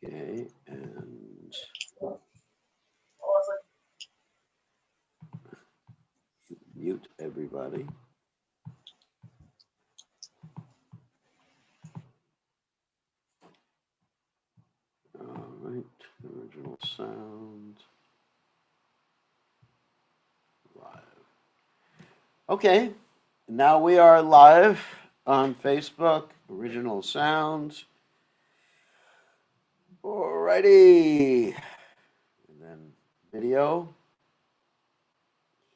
Okay, and mute everybody. All right, original sound. Live. Okay, now we are live on Facebook, original sound. Alrighty, and then video.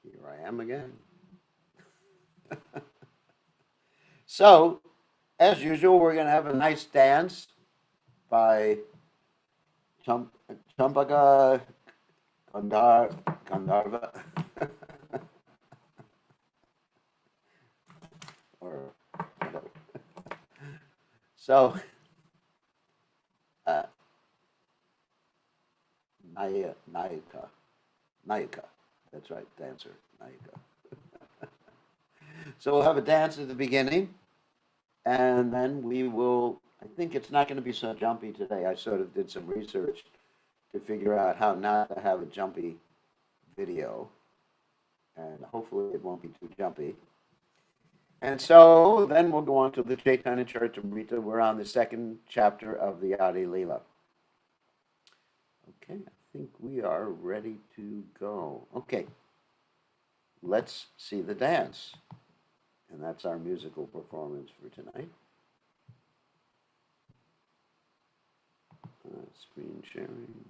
Here I am again. So, as usual, we're going to have a nice dance by Champaka Gandharva. Or whatever. So, uh, Nayaka. Nayaka. That's right, dancer. Nayaka. So we'll have a dance at the beginning, and then we will. I think it's not going to be so jumpy today. I sort of did some research to figure out how not to have a jumpy video, and hopefully it won't be too jumpy. And so then we'll go on to the Caitanya Charitamrta. We're on the second chapter of the Adi Leela. Okay, I think we are ready to go. Okay, let's see the dance. And that's our musical performance for tonight. Screen sharing.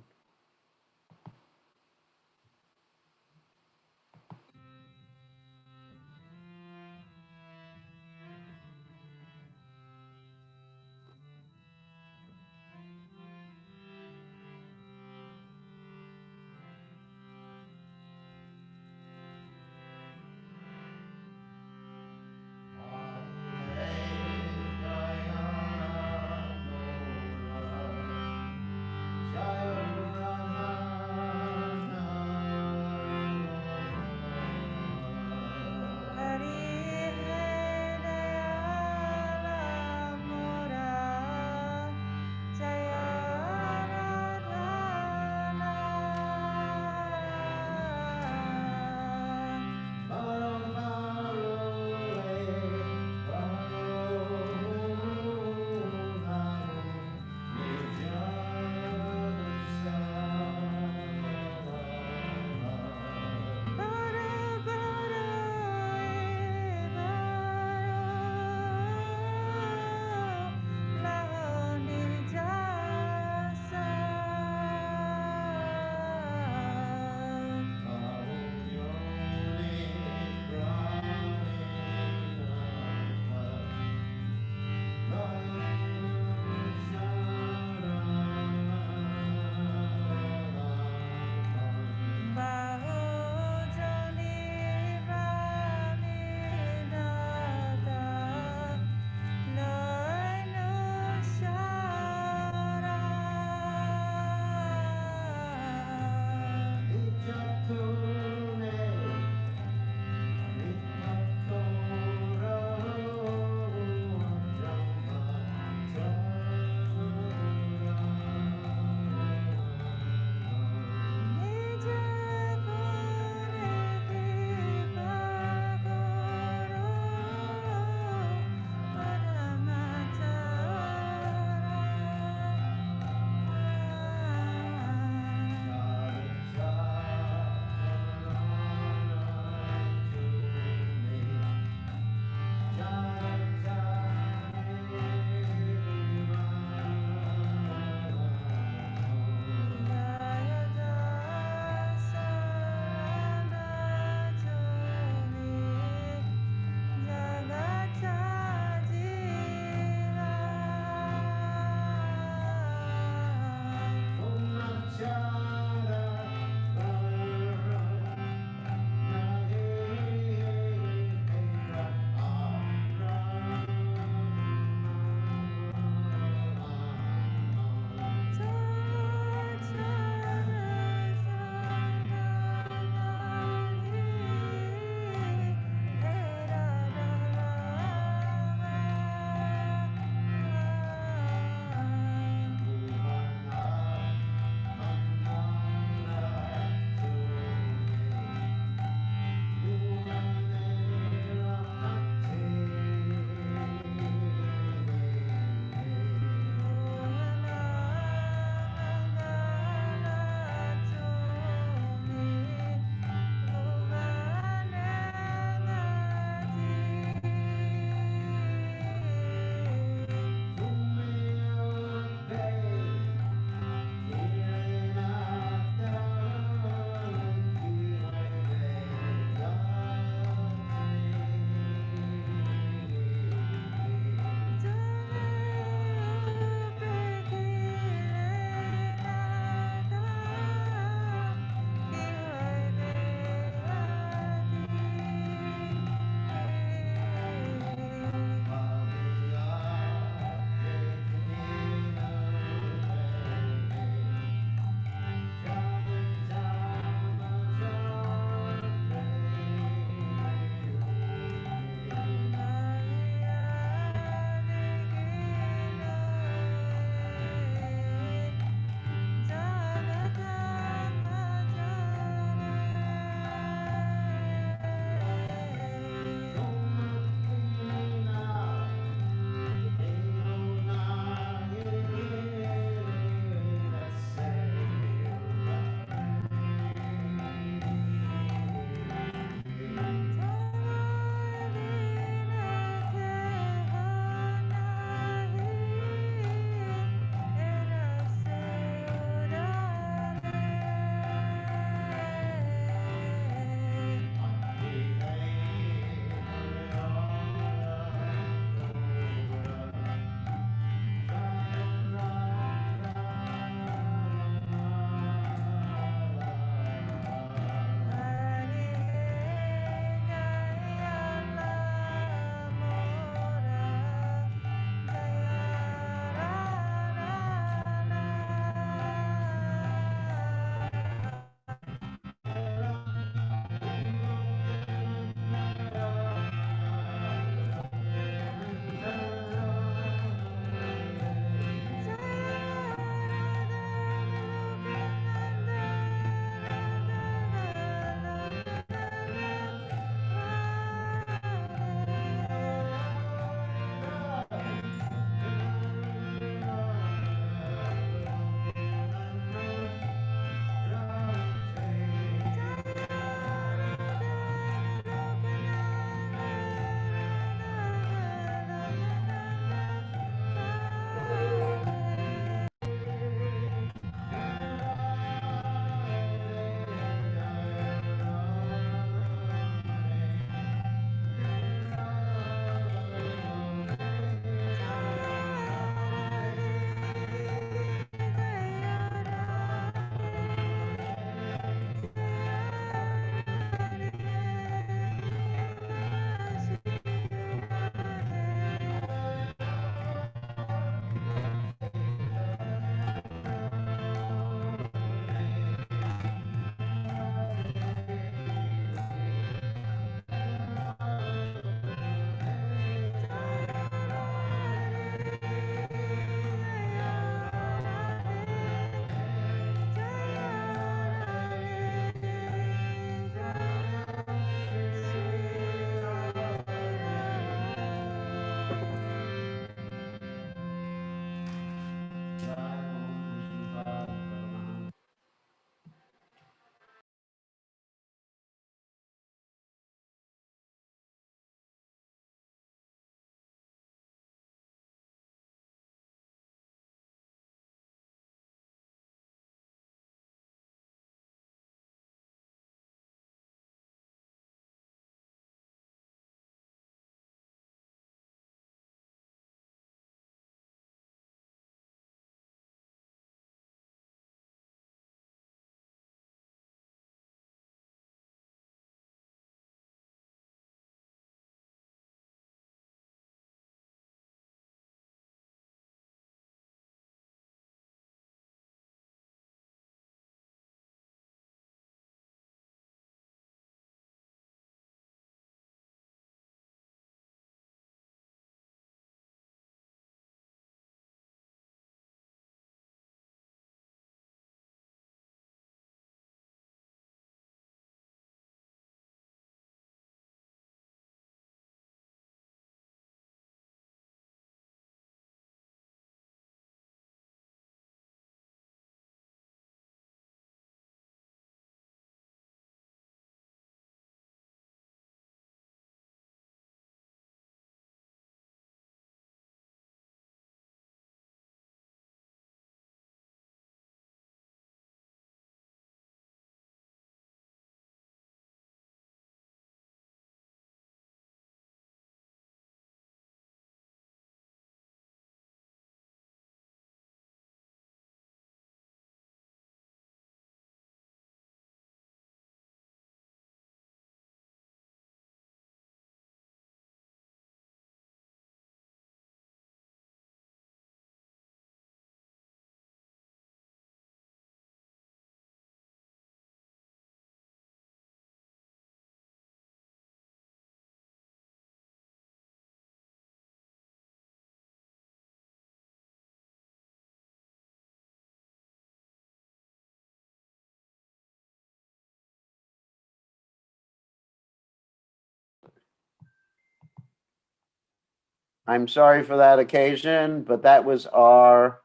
I'm sorry for that occasion, but that was our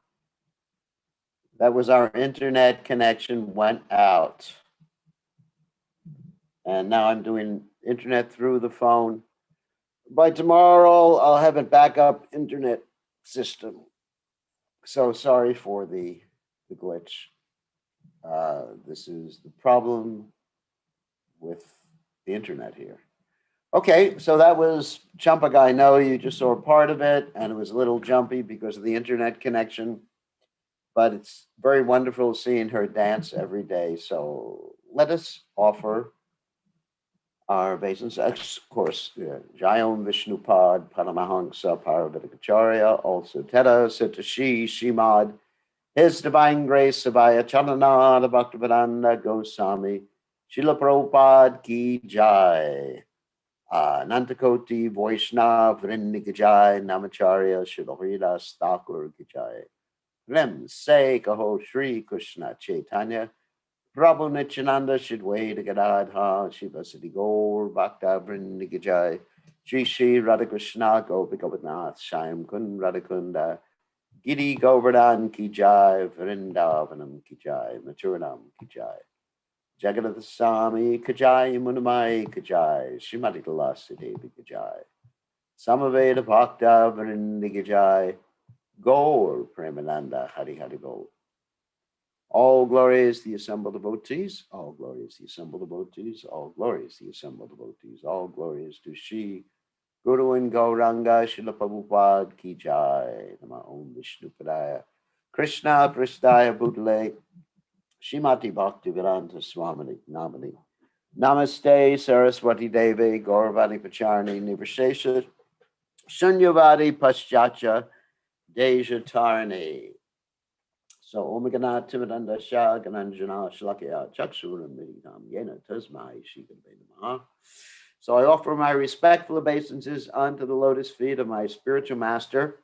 internet connection went out. And now I'm doing internet through the phone. By tomorrow, I'll have a backup internet system. So sorry for the glitch. This is the problem with the internet here. Okay, so that was Champa Guy. No, you just saw part of it, and it was a little jumpy because of the internet connection. But it's very wonderful seeing her dance every day. So let us offer our obeisance. Of course, Jayam Vishnupad Paramahansa Paravatikacharya, also Teta Sitashi Shimad, His Divine Grace Sabaya Chananada Bhaktivedanta Goswami, Srila Prabhupada Ki Jai, Nantakoti Vaishnav Vrinda Jai, Namacharya Srila Haridas Thakur Ki Jai. Rem Se Kaho Shri Krishna Chaitanya, Prabhu Nityananda Shidwaita Gadadha, Shivasati Gaur, Bhakta Vrinda Ki Jai, Shri Shri Radhakrishna Gopika Vadnath, Shyam Kun Radhakunda, Giri Govardhan Ki Jai, Vrindavanam Ki Jai, Maturanam Ki Jai, Jagannatha Swami Ki Jai, Munamai Ki Jai, Srimati Tulasi Devi Ki Jai, Samaveda Bhakta Vrinda Ki Jai, Gaur Premananda Hari Hari Gaur. All glories the assembled devotees, all glories the assembled devotees, all glories the assembled devotees, all glories to Shri Guru and Gauranga Srila Prabhupada Ki Jai, Nama Om Vishnu Padaya, Krishna Prasthaya Bhutale, Shrimati Bhaktivedanta Swami Namani, Namaste Saraswati Devi, Gauravani Pacharni, Nivashesha, Shunyavadi Paschatya, Deja Tarni. So Omagana Timadanda Shah Gananjana Shalakya Chaksuram Midam Yena Tasmai Shikabedamaha. So I offer my respectful obeisances unto the lotus feet of my spiritual master,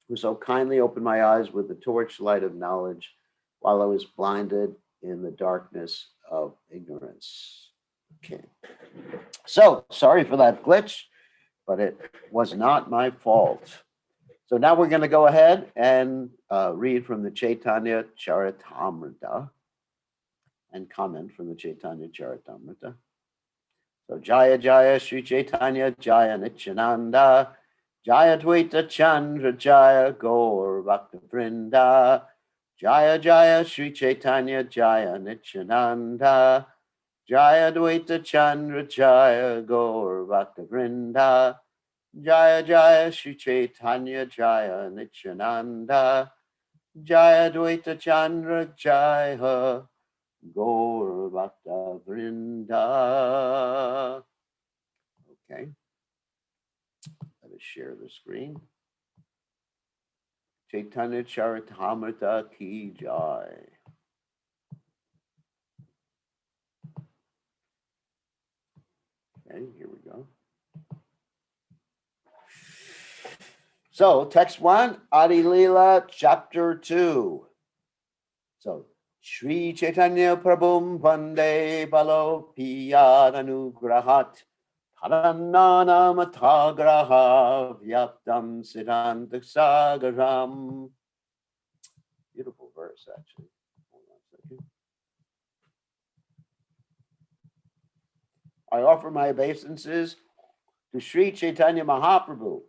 who so kindly opened my eyes with the torchlight of knowledge while I was blinded in the darkness of ignorance. Okay. So sorry for that glitch, but it was not my fault. So now we're going to go ahead and read from the Caitanya Caritamrta and comment from the Caitanya Caritamrta. So Jaya Jaya Sri Caitanya Jaya Nityananda, Jaya Dvaita Chandra Jaya Gaur Bhakta Vrinda, Jaya Jaya Sri Caitanya Jaya Nityananda, Jaya Dvaita Chandra Jaya Gaur Bhakta Vrinda, Jaya Jaya Sri Caitanya Jaya Nityananda, Jaya Dvaita Chandra Jaya Gaur Bhakta Vrinda. Okay, let us share the screen. Caitanya Caritamrta Ki Jai. Okay, here we go. So, text 1, Adi Leela, chapter 2. So, Sri Chaitanya Prabhum Vande Balo Piyadanugrahat Tarananamatagraha Vyaptam Siddhanta Sagaram. Beautiful verse, actually. Hold on a second. I offer my obeisances to Sri Chaitanya Mahaprabhu,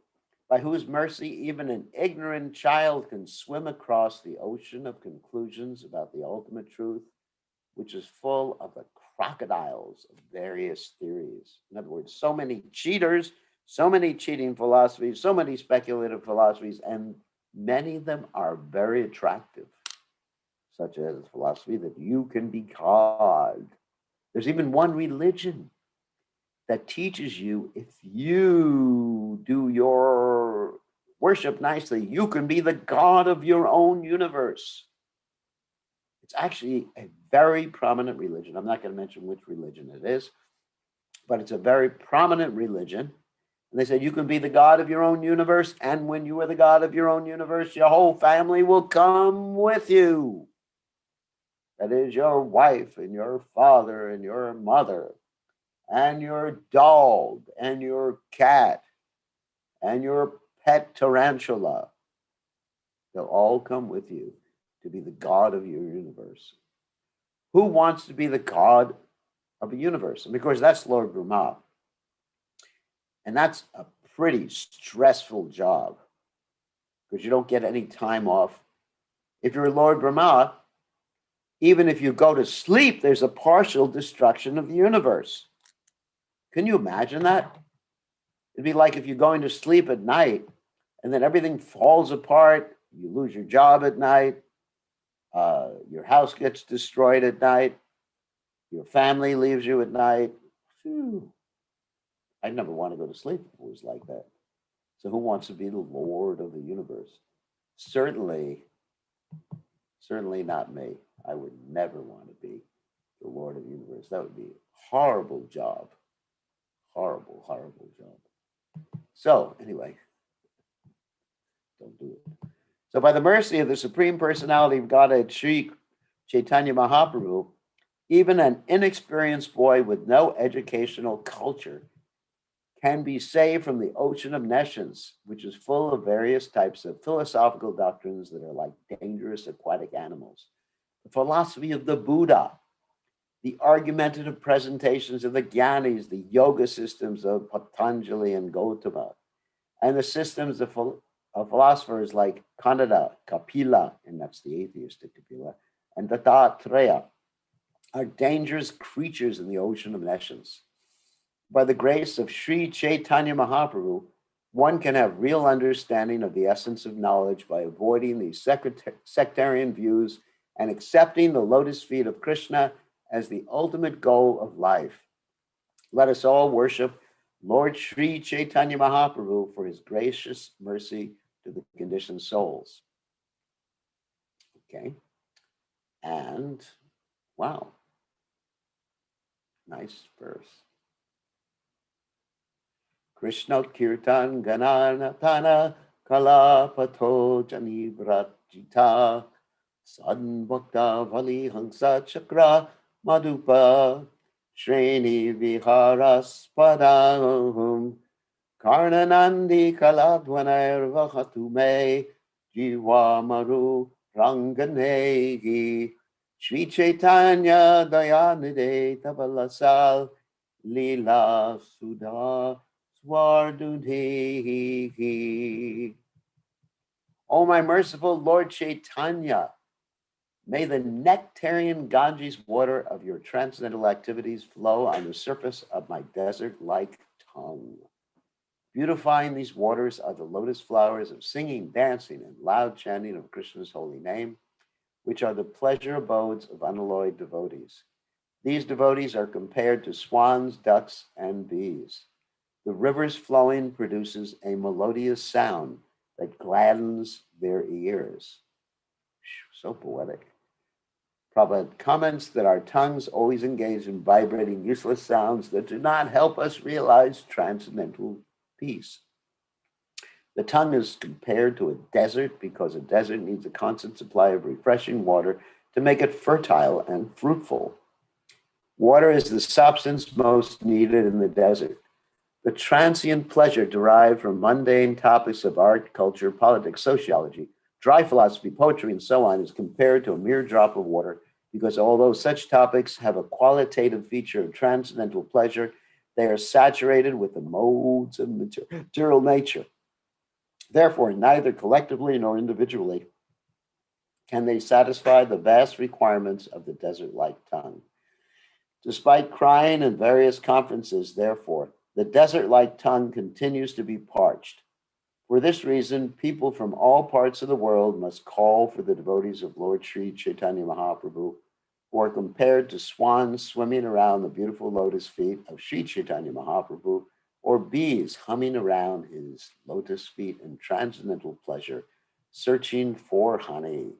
by whose mercy even an ignorant child can swim across the ocean of conclusions about the ultimate truth, which is full of the crocodiles of various theories. In other words, so many cheaters, so many cheating philosophies, so many speculative philosophies, and many of them are very attractive, such as philosophy that you can be God. There's even one religion that teaches you if you do your worship nicely, you can be the God of your own universe. It's actually a very prominent religion. I'm not going to mention which religion it is, but it's a very prominent religion. And they said you can be the God of your own universe. And when you are the God of your own universe, your whole family will come with you. That is your wife and your father and your mother and your dog and your cat and your pet tarantula. They'll all come with you to be the god of your universe. Who wants to be the god of a universe? And because that's Lord Brahma. And that's a pretty stressful job because you don't get any time off. If you're Lord Brahma, even if you go to sleep, there's a partial destruction of the universe. Can you imagine that? It'd be like if you're going to sleep at night and then everything falls apart, you lose your job at night, your house gets destroyed at night, your family leaves you at night. Phew. I'd never want to go to sleep if it was like that. So who wants to be the Lord of the universe? Certainly not me. I would never want to be the Lord of the universe. That would be a horrible job. Horrible job. So anyway, don't do it. So by the mercy of the Supreme Personality of Godhead, Sri Caitanya Mahaprabhu, even an inexperienced boy with no educational culture can be saved from the ocean of nescience, which is full of various types of philosophical doctrines that are like dangerous aquatic animals. The philosophy of the Buddha, the argumentative presentations of the Gyanis, the yoga systems of Patanjali and Gautama, and the systems of philosophers like Kanada, Kapila, and that's the atheistic Kapila, and Dattatreya, are dangerous creatures in the ocean of nescience. By the grace of Sri Caitanya Mahaprabhu, one can have real understanding of the essence of knowledge by avoiding these sectarian views and accepting the lotus feet of Krishna as the ultimate goal of life. Let us all worship Lord Sri Caitanya Mahaprabhu for his gracious mercy to the conditioned souls. Okay. And wow. Nice verse. Krishna Kirtan Gananatana Kalapato Janibrajita Sadbhakta Vali Hansa Chakra Madhupa Shreni Viharaspadahum Karnanandi Kaladvanair Vahatume Jiva Maru Ranganehi Sri Chaitanya Dayanide Tabalasal Lila Sudha Swardudhi. O my merciful Lord Chaitanya, may the nectarian Ganges water of your transcendental activities flow on the surface of my desert-like tongue. Beautifying these waters are the lotus flowers of singing, dancing, and loud chanting of Krishna's holy name, which are the pleasure abodes of unalloyed devotees. These devotees are compared to swans, ducks, and bees. The river's flowing produces a melodious sound that gladdens their ears. So poetic. Prabhupada comments that our tongues always engage in vibrating useless sounds that do not help us realize transcendental peace. The tongue is compared to a desert because a desert needs a constant supply of refreshing water to make it fertile and fruitful. Water is the substance most needed in the desert. The transient pleasure derived from mundane topics of art, culture, politics, sociology, dry philosophy, poetry, and so on is compared to a mere drop of water because although such topics have a qualitative feature of transcendental pleasure, they are saturated with the modes of material nature. Therefore, neither collectively nor individually can they satisfy the vast requirements of the desert-like tongue. Despite crying in various conferences, therefore, the desert-like tongue continues to be parched. For this reason, people from all parts of the world must call for the devotees of Lord Sri Chaitanya Mahaprabhu, who are compared to swans swimming around the beautiful lotus feet of Sri Chaitanya Mahaprabhu, or bees humming around his lotus feet in transcendental pleasure, searching for honey.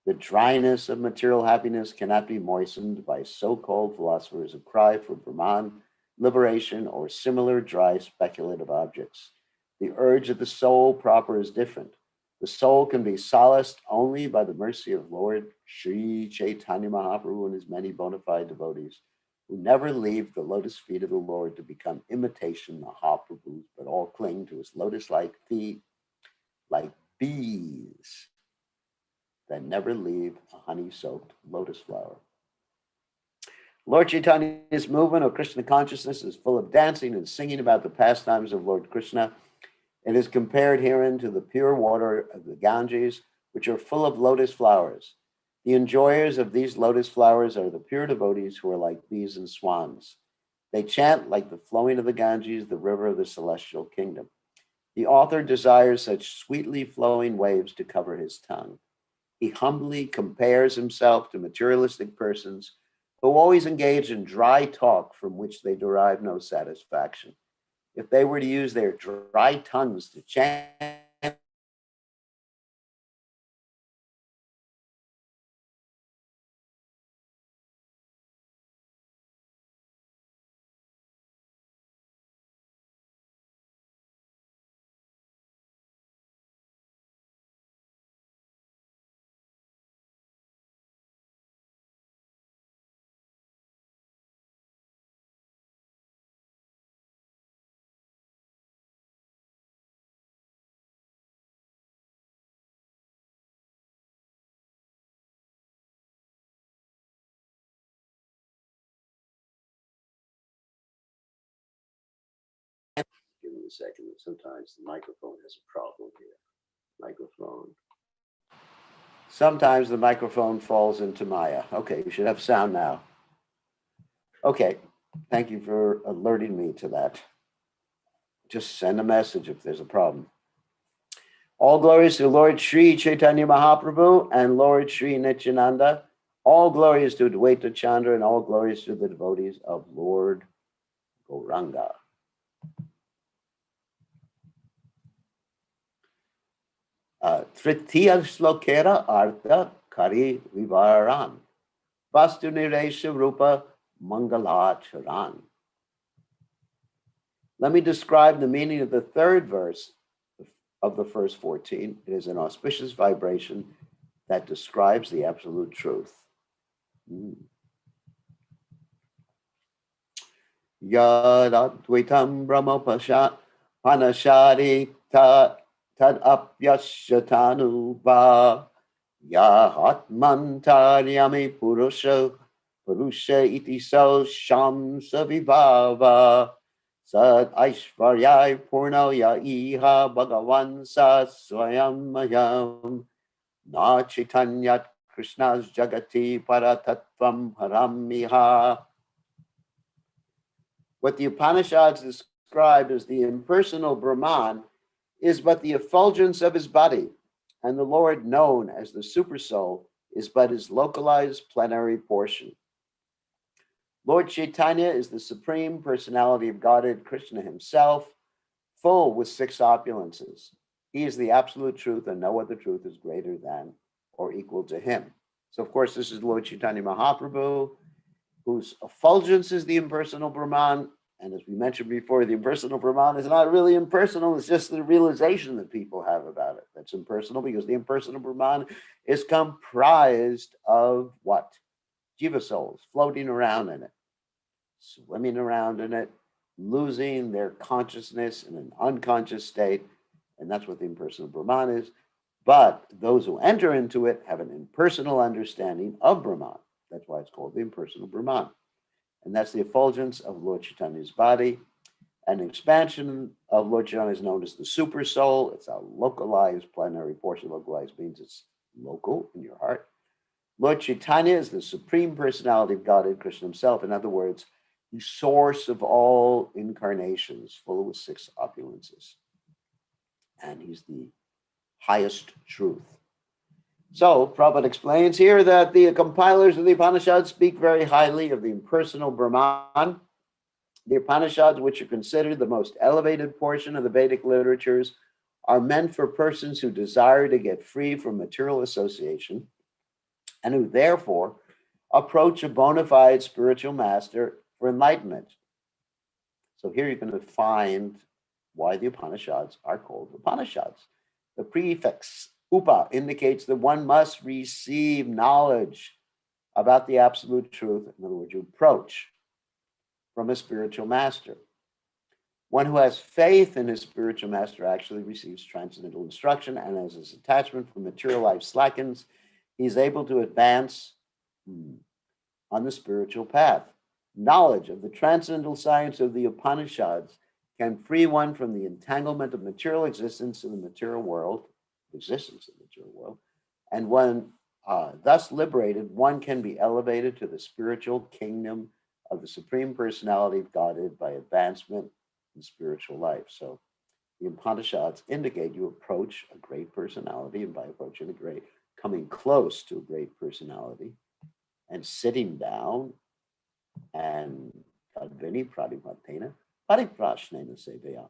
The dryness of material happiness cannot be moistened by so-called philosophers who cry for Brahman, liberation, or similar dry speculative objects. The urge of the soul proper is different. The soul can be solaced only by the mercy of Lord Sri Chaitanya Mahaprabhu and his many bona fide devotees, who never leave the lotus feet of the Lord to become imitation Mahaprabhus, but all cling to his lotus-like feet like bees that never leave a honey-soaked lotus flower. Lord Chaitanya's movement of Krishna consciousness is full of dancing and singing about the pastimes of Lord Krishna. It is compared herein to the pure water of the Ganges, which are full of lotus flowers. The enjoyers of these lotus flowers are the pure devotees who are like bees and swans. They chant like the flowing of the Ganges, the river of the celestial kingdom. The author desires such sweetly flowing waves to cover his tongue. He humbly compares himself to materialistic persons who always engage in dry talk from which they derive no satisfaction. If they were to use their dry tongues to chant, give me a second. Sometimes the microphone has a problem here. Microphone. Sometimes the microphone falls into Maya. Okay, you should have sound now. Okay, thank you for alerting me to that. Just send a message if there's a problem. All glories to Lord Sri Chaitanya Mahaprabhu and Lord Sri Nityananda. All glories to Dvaita Chandra and all glories to the devotees of Lord Gauranga. Tritiya Slokera Artha Kari Vivaran. Vastu Niresha Rupa Mangalacharan. Let me describe the meaning of the third verse of the first 14. It is an auspicious vibration that describes the absolute truth. Yadadvitam brahmapasha panashari tad apyashatanu va yahatmantaryami purusha iti so shamsa vibhava sad aishvaryai purno ya iha bhagavan sa swayam mayam na chaitanyat krishna's jagati paratatvam haramiha. What the Upanishads describe as the impersonal Brahman is but the effulgence of his body, and the Lord known as the Supersoul is but his localized plenary portion. Lord Chaitanya is the Supreme Personality of Godhead, Krishna himself, full with six opulences. He is the absolute truth, and no other truth is greater than or equal to him. So, of course, this is Lord Chaitanya Mahaprabhu, whose effulgence is the impersonal Brahman. And as we mentioned before, the impersonal Brahman is not really impersonal. It's just the realization that people have about it that's impersonal, because the impersonal Brahman is comprised of what? Jiva souls floating around in it, swimming around in it, losing their consciousness in an unconscious state. And that's what the impersonal Brahman is. But those who enter into it have an impersonal understanding of Brahman. That's why it's called the impersonal Brahman. And that's the effulgence of Lord Chaitanya's body. An expansion of Lord Chaitanya is known as the super soul. It's a localized plenary portion. Localized means it's local in your heart. Lord Chaitanya is the Supreme Personality of Godhead, Krishna himself. In other words, the source of all incarnations, full with six opulences. And he's the highest truth. So, Prabhupada explains here that the compilers of the Upanishads speak very highly of the impersonal Brahman. The Upanishads, which are considered the most elevated portion of the Vedic literatures, are meant for persons who desire to get free from material association and who therefore approach a bona fide spiritual master for enlightenment. So here you're going to find why the Upanishads are called Upanishads. The prefix Upa indicates that one must receive knowledge about the absolute truth. In other words, you approach from a spiritual master. One who has faith in his spiritual master actually receives transcendental instruction, and as his attachment for material life slackens, he is able to advance on the spiritual path. Knowledge of the transcendental science of the Upanishads can free one from the entanglement of material existence in the material world, and when thus liberated, one can be elevated to the spiritual kingdom of the Supreme Personality of Godhead by advancement in spiritual life. So the Upanishads indicate you approach a great personality, and by approaching coming close to a great personality and sitting down and Kadvini Pradimatena Pariprashnena Seveya.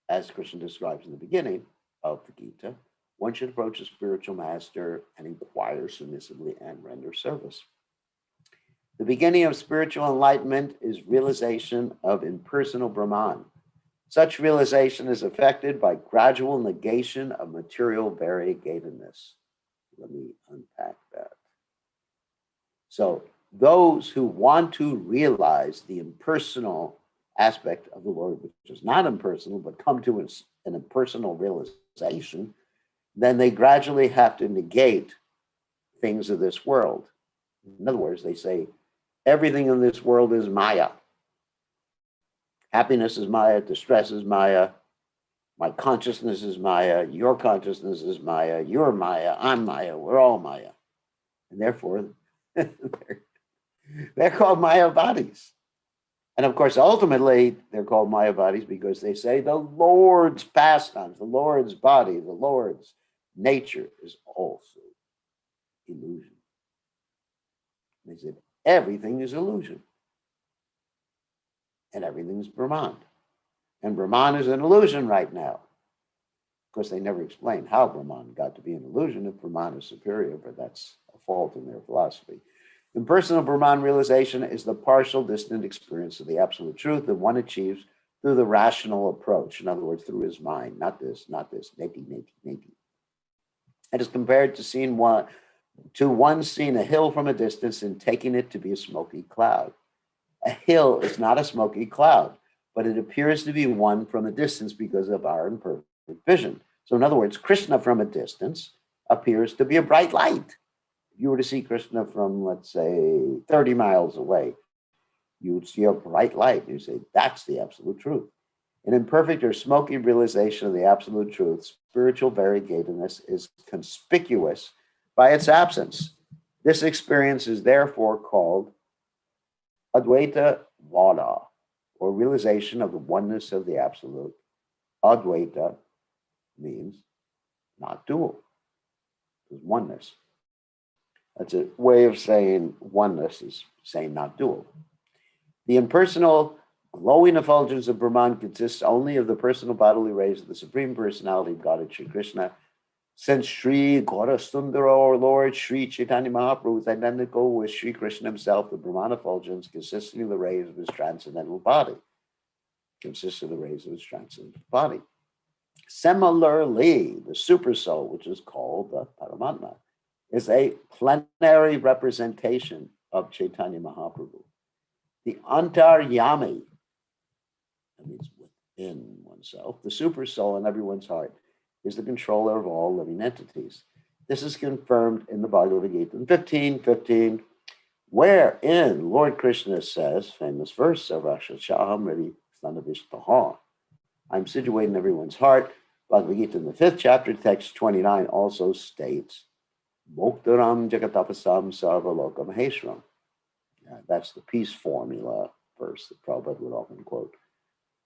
As Krishna describes in the beginning of the Gita, one should approach a spiritual master and inquire submissively and render service. The beginning of spiritual enlightenment is realization of impersonal Brahman. Such realization is effected by gradual negation of material variegatedness. Let me unpack that. So those who want to realize the impersonal aspect of the Lord, which is not impersonal, but come to an impersonal realization, then they gradually have to negate things of this world. In other words, they say, everything in this world is Maya. Happiness is Maya, distress is Maya, my consciousness is Maya, your consciousness is Maya, you're Maya, I'm Maya, we're all Maya. And therefore, they're called Maya bodies. And of course, ultimately, they're called Maya bodies because they say the Lord's pastimes, the Lord's body, the Lord's nature is also illusion. They said everything is illusion. And everything's Brahman. And Brahman is an illusion right now. Of course, they never explain how Brahman got to be an illusion if Brahman is superior, but that's a fault in their philosophy. Impersonal Brahman realization is the partial, distant experience of the absolute truth that one achieves through the rational approach. In other words, through his mind, not this, neti. It is compared to one seeing a hill from a distance and taking it to be a smoky cloud. A hill is not a smoky cloud, but it appears to be one from a distance because of our imperfect vision. So in other words, Krishna from a distance appears to be a bright light. If you were to see Krishna from, let's say, 30 miles away, you would see a bright light. You say, that's the absolute truth. An imperfect or smoky realization of the absolute truth, spiritual variegatedness, is conspicuous by its absence. This experience is therefore called Advaita Vada, or realization of the oneness of the absolute. Advaita means not dual. It's oneness. That's a way of saying oneness is saying not dual. The impersonal glowing effulgence of Brahman consists only of the personal bodily rays of the Supreme Personality of Godhead, Sri Krishna. Since Sri Gaurasundara, or Lord Sri Caitanya Mahaprabhu, is identical with Sri Krishna himself, the Brahman effulgence consisting of the rays of his transcendental body. Similarly, the Supersoul, which is called the Paramatma, is a plenary representation of Chaitanya Mahaprabhu. The Antaryami, that means within oneself, the Supersoul in everyone's heart, is the controller of all living entities. This is confirmed in the Bhagavad Gita in 15:15, wherein Lord Krishna says, famous verse, Sarvashachaham Riddhi Sthanavishtaha. I'm situated in everyone's heart. Bhagavad Gita in the 5th chapter, text 29, also states, Bhoktaram Jagatapasam Sarvaloka Maheshwaram. That's the peace formula verse that Prabhupada would often quote.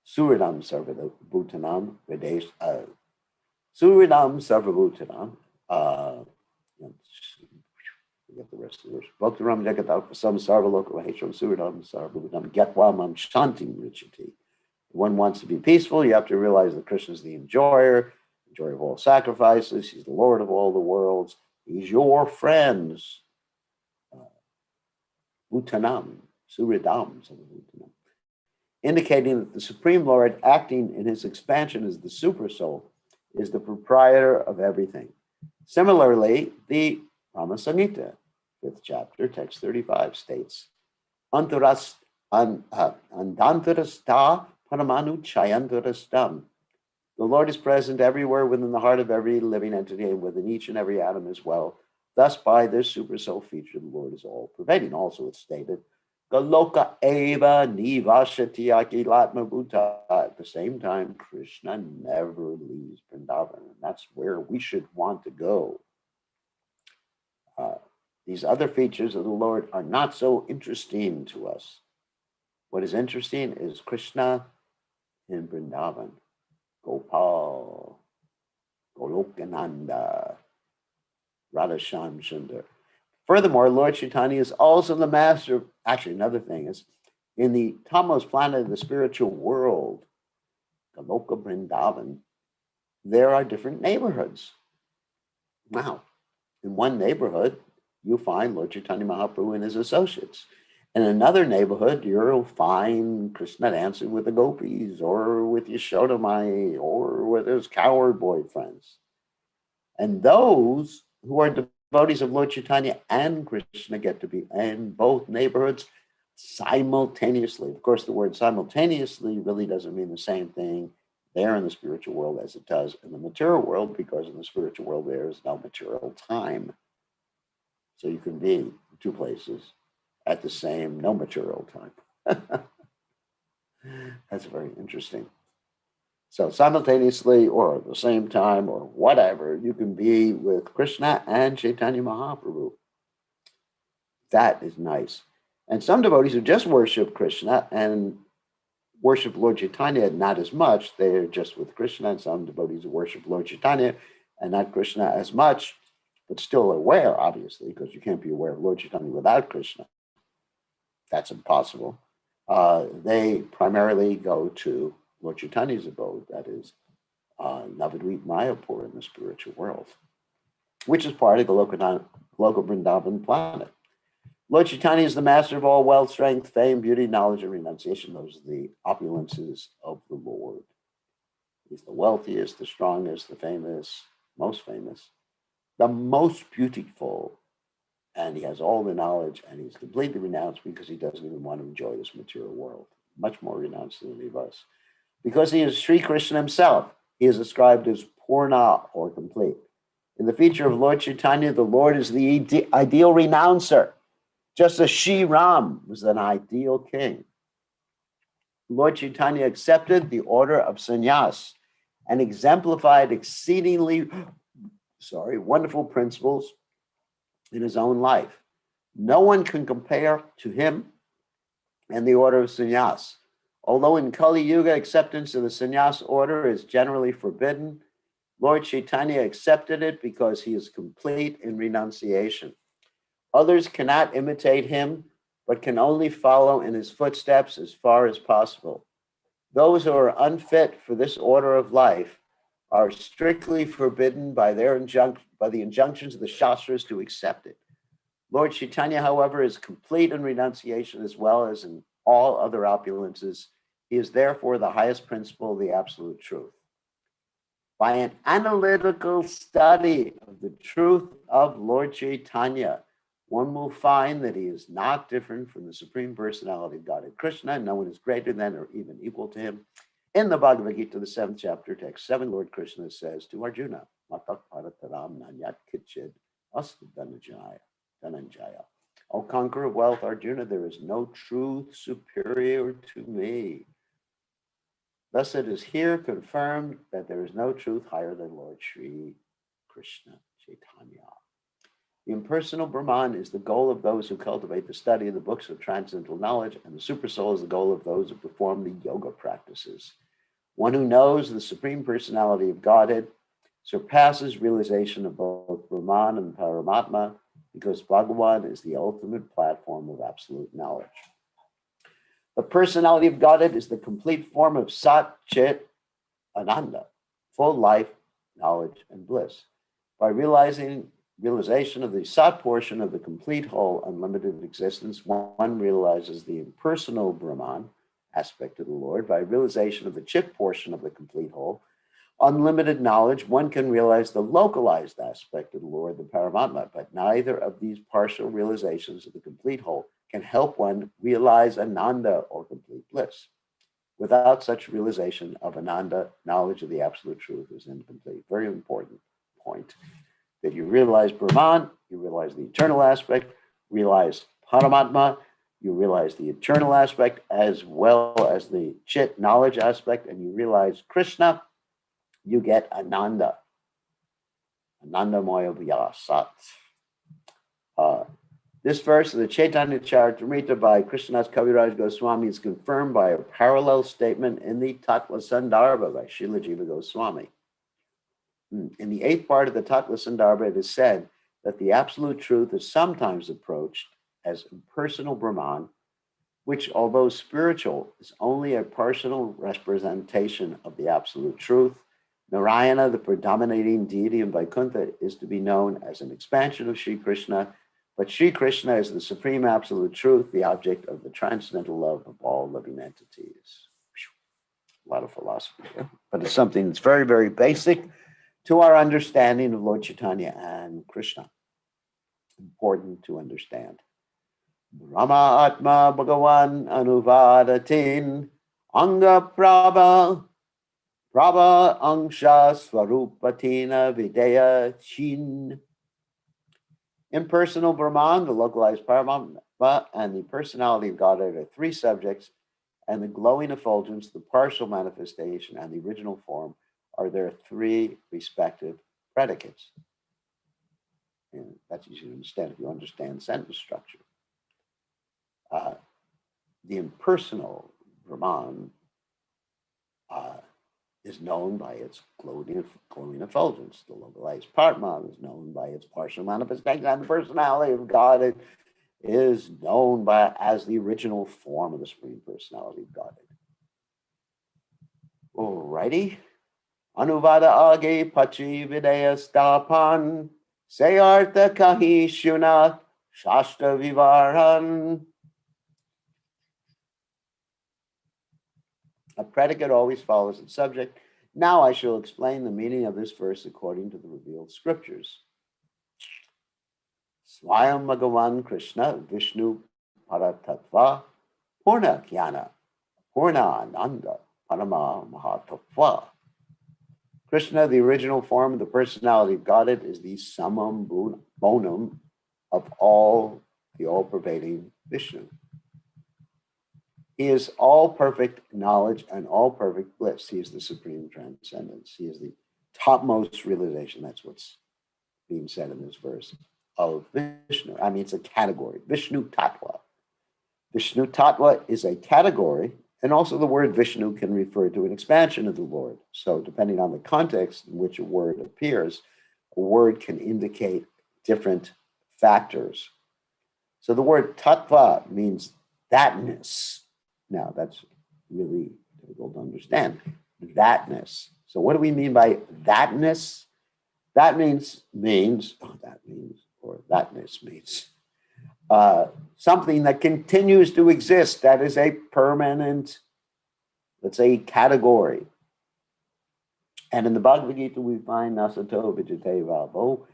Suridam Sarvabhutanam Vedesh. Suridam Sarvabhutanam. Forget the rest of the verse. Bhoktaram Jagatapasam Sarvaloka Maheshwaram Suridam Sarvabhutanam Gyatwamam Shantim Richati. One wants to be peaceful, you have to realize that Krishna is the enjoyer of all sacrifices. He's the Lord of all the worlds. He's your friend. Bhutanam, Suridam, indicating that the Supreme Lord, acting in his expansion as the Supersoul, is the proprietor of everything. Similarly, the Rama Samhita, 5th chapter, text 35, states, Andantarasta Paramanu Chayantarastam. The Lord is present everywhere within the heart of every living entity and within each and every atom as well. Thus, by this super self feature, the Lord is all pervading. Also, it's stated, Galoka Eva Nivashati Akilatma Bhuta. At the same time, Krishna never leaves Vrindavan, and that's where we should want to go. These other features of the Lord are not so interesting to us. What is interesting is Krishna in Vrindavan, Gopal, Golokananda, Radhasham Sundar. Furthermore, Lord Chaitanya is also the master. Actually, another thing is, in the topmost planet of the spiritual world, Goloka Vrindavan, there are different neighborhoods. Now, in one neighborhood, you'll find Lord Chaitanya Mahaprabhu and his associates. In another neighborhood, you'll find Krishna dancing with the gopis, or with Yashoda Mai, or with his coward boyfriends. And those who are devotees of Lord Chaitanya and Krishna get to be in both neighborhoods simultaneously. Of course, the word simultaneously really doesn't mean the same thing there in the spiritual world as it does in the material world, because in the spiritual world there is no material time. So you can be in two places at the same no material time. That's very interesting. So simultaneously or at the same time or whatever, you can be with Krishna and Chaitanya Mahaprabhu. That is nice. And some devotees who just worship Krishna and worship Lord Chaitanya not as much, they're just with Krishna, and some devotees who worship Lord Chaitanya and not Krishna as much, but still aware, obviously, because you can't be aware of Lord Chaitanya without Krishna. That's impossible. They primarily go to Lord Chaitanya's abode, that is Navadvip Mayapur in the spiritual world, which is part of the Loka Vrindavan planet. Lord Chaitanya is the master of all wealth, strength, fame, beauty, knowledge, and renunciation. Those are the opulences of the Lord. He's the wealthiest, the strongest, the famous, most famous, the most beautiful, and he has all the knowledge, and he's completely renounced because he doesn't even want to enjoy this material world. Much more renounced than any of us. Because he is Sri Krishna himself, he is described as Purna, or complete. In the feature of Lord Chaitanya, the Lord is the ideal renouncer, just as Shri Ram was an ideal king. Lord Chaitanya accepted the order of sannyas and exemplified exceedingly wonderful principles in his own life. No one can compare to him and the order of sannyas. Although in Kali Yuga acceptance of the sannyas order is generally forbidden, Lord Chaitanya accepted it because he is complete in renunciation. Others cannot imitate him, but can only follow in his footsteps as far as possible. Those who are unfit for this order of life are strictly forbidden by the injunctions of the Shastras to accept it. Lord Chaitanya, however, is complete in renunciation as well as in all other opulences. He is therefore the highest principle of the absolute truth. By an analytical study of the truth of Lord Chaitanya, one will find that he is not different from the Supreme Personality of Godhead Krishna. No one is greater than or even equal to him. In the Bhagavad Gita, the 7th chapter, text 7, Lord Krishna says to Arjuna, Matak Parataram Nanyat Kitchid Astu Dhananjaya. O conqueror of wealth, Arjuna, there is no truth superior to me. Thus it is here confirmed that there is no truth higher than Lord Sri Krishna Chaitanya. The impersonal Brahman is the goal of those who cultivate the study of the books of transcendental knowledge, and the supersoul is the goal of those who perform the yoga practices. One who knows the Supreme Personality of Godhead surpasses realization of both Brahman and Paramatma, because Bhagavan is the ultimate platform of absolute knowledge. The personality of Godhead is the complete form of Sat Chit Ananda, full life, knowledge, and bliss. By realization of the Sat portion of the complete whole unlimited existence, one realizes the impersonal Brahman aspect of the Lord. By realization of the Chit portion of the complete whole unlimited knowledge, one can realize the localized aspect of the Lord, the Paramatma, but neither of these partial realizations of the complete whole can help one realize Ananda, or complete bliss. Without such realization of Ananda, knowledge of the absolute truth is incomplete. Very important point. That you realize Brahman, you realize the eternal aspect, realize Paramatma, you realize the eternal aspect as well as the Chit knowledge aspect, and you realize Krishna, you get Ananda. Ananda Moya Vyasat. This verse of the Caitanya Charitamrta by Krishnadas Kaviraj Goswami is confirmed by a parallel statement in the Tattva Sandarbha by Srila Jiva Goswami. In the 8th part of the Tattva Sandarbha, it is said that the absolute truth is sometimes approached as impersonal Brahman, which, although spiritual, is only a personal representation of the absolute truth. Narayana, the predominating deity in Vaikuntha, is to be known as an expansion of Sri Krishna, but Sri Krishna is the supreme absolute truth, the object of the transcendental love of all living entities. A lot of philosophy here, but it's something that's very, very basic to our understanding of Lord Chaitanya and Krishna. Important to understand. Brahma Atma Bhagavan Anuvadatin Anga Prabha Angsha Swarupatina Videya Chin. Impersonal Brahman, the localized Paramatma, and the personality of Godhead are 3 subjects, and the glowing effulgence, the partial manifestation, and the original form are their 3 respective predicates. And that's easy to understand if you understand sentence structure. The impersonal Brahman is known by its glowing effulgence. The localized Paramatma is known by its partial manifestation, and the personality of God is known as the original form of the Supreme Personality of Godhead. Alrighty. Anuvada age pachi videya stapan sayartha kahi shuna shashta vivaran. A predicate always follows its subject. Now I shall explain the meaning of this verse according to the revealed scriptures. Swayam Bhagavan Krishna Vishnu Paratattva Purna Jnana Purna Ananda Parama Mahatattva. Krishna, the original form of the personality of Godhead, is the summum bonum of the all-pervading Vishnu. He is all perfect knowledge and all perfect bliss. He is the supreme transcendence. He is the topmost realization. That's what's being said in this verse of Vishnu. I mean, it's a category. Vishnu Tattva. Vishnu Tattva is a category, and also the word Vishnu can refer to an expansion of the Lord. So depending on the context in which a word appears, a word can indicate different factors. So the word Tattva means thatness. Now, that's really difficult to understand. Thatness. So what do we mean by thatness? Thatness means something that continues to exist, that is a permanent, let's say, category. And in the Bhagavad Gita, we find nasato vijate vavo,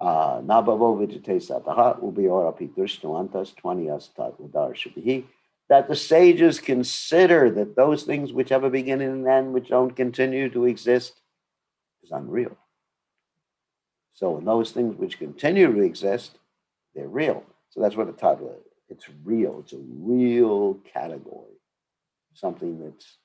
nabhavo vijate sataha, ubiora pitrushnuantas tvanias tat udarshabhi. That the sages consider that those things which have a beginning and end, which don't continue to exist, is unreal. So when those things which continue to exist, they're real. So that's what a tattva is. It's real. It's a real category. Something that's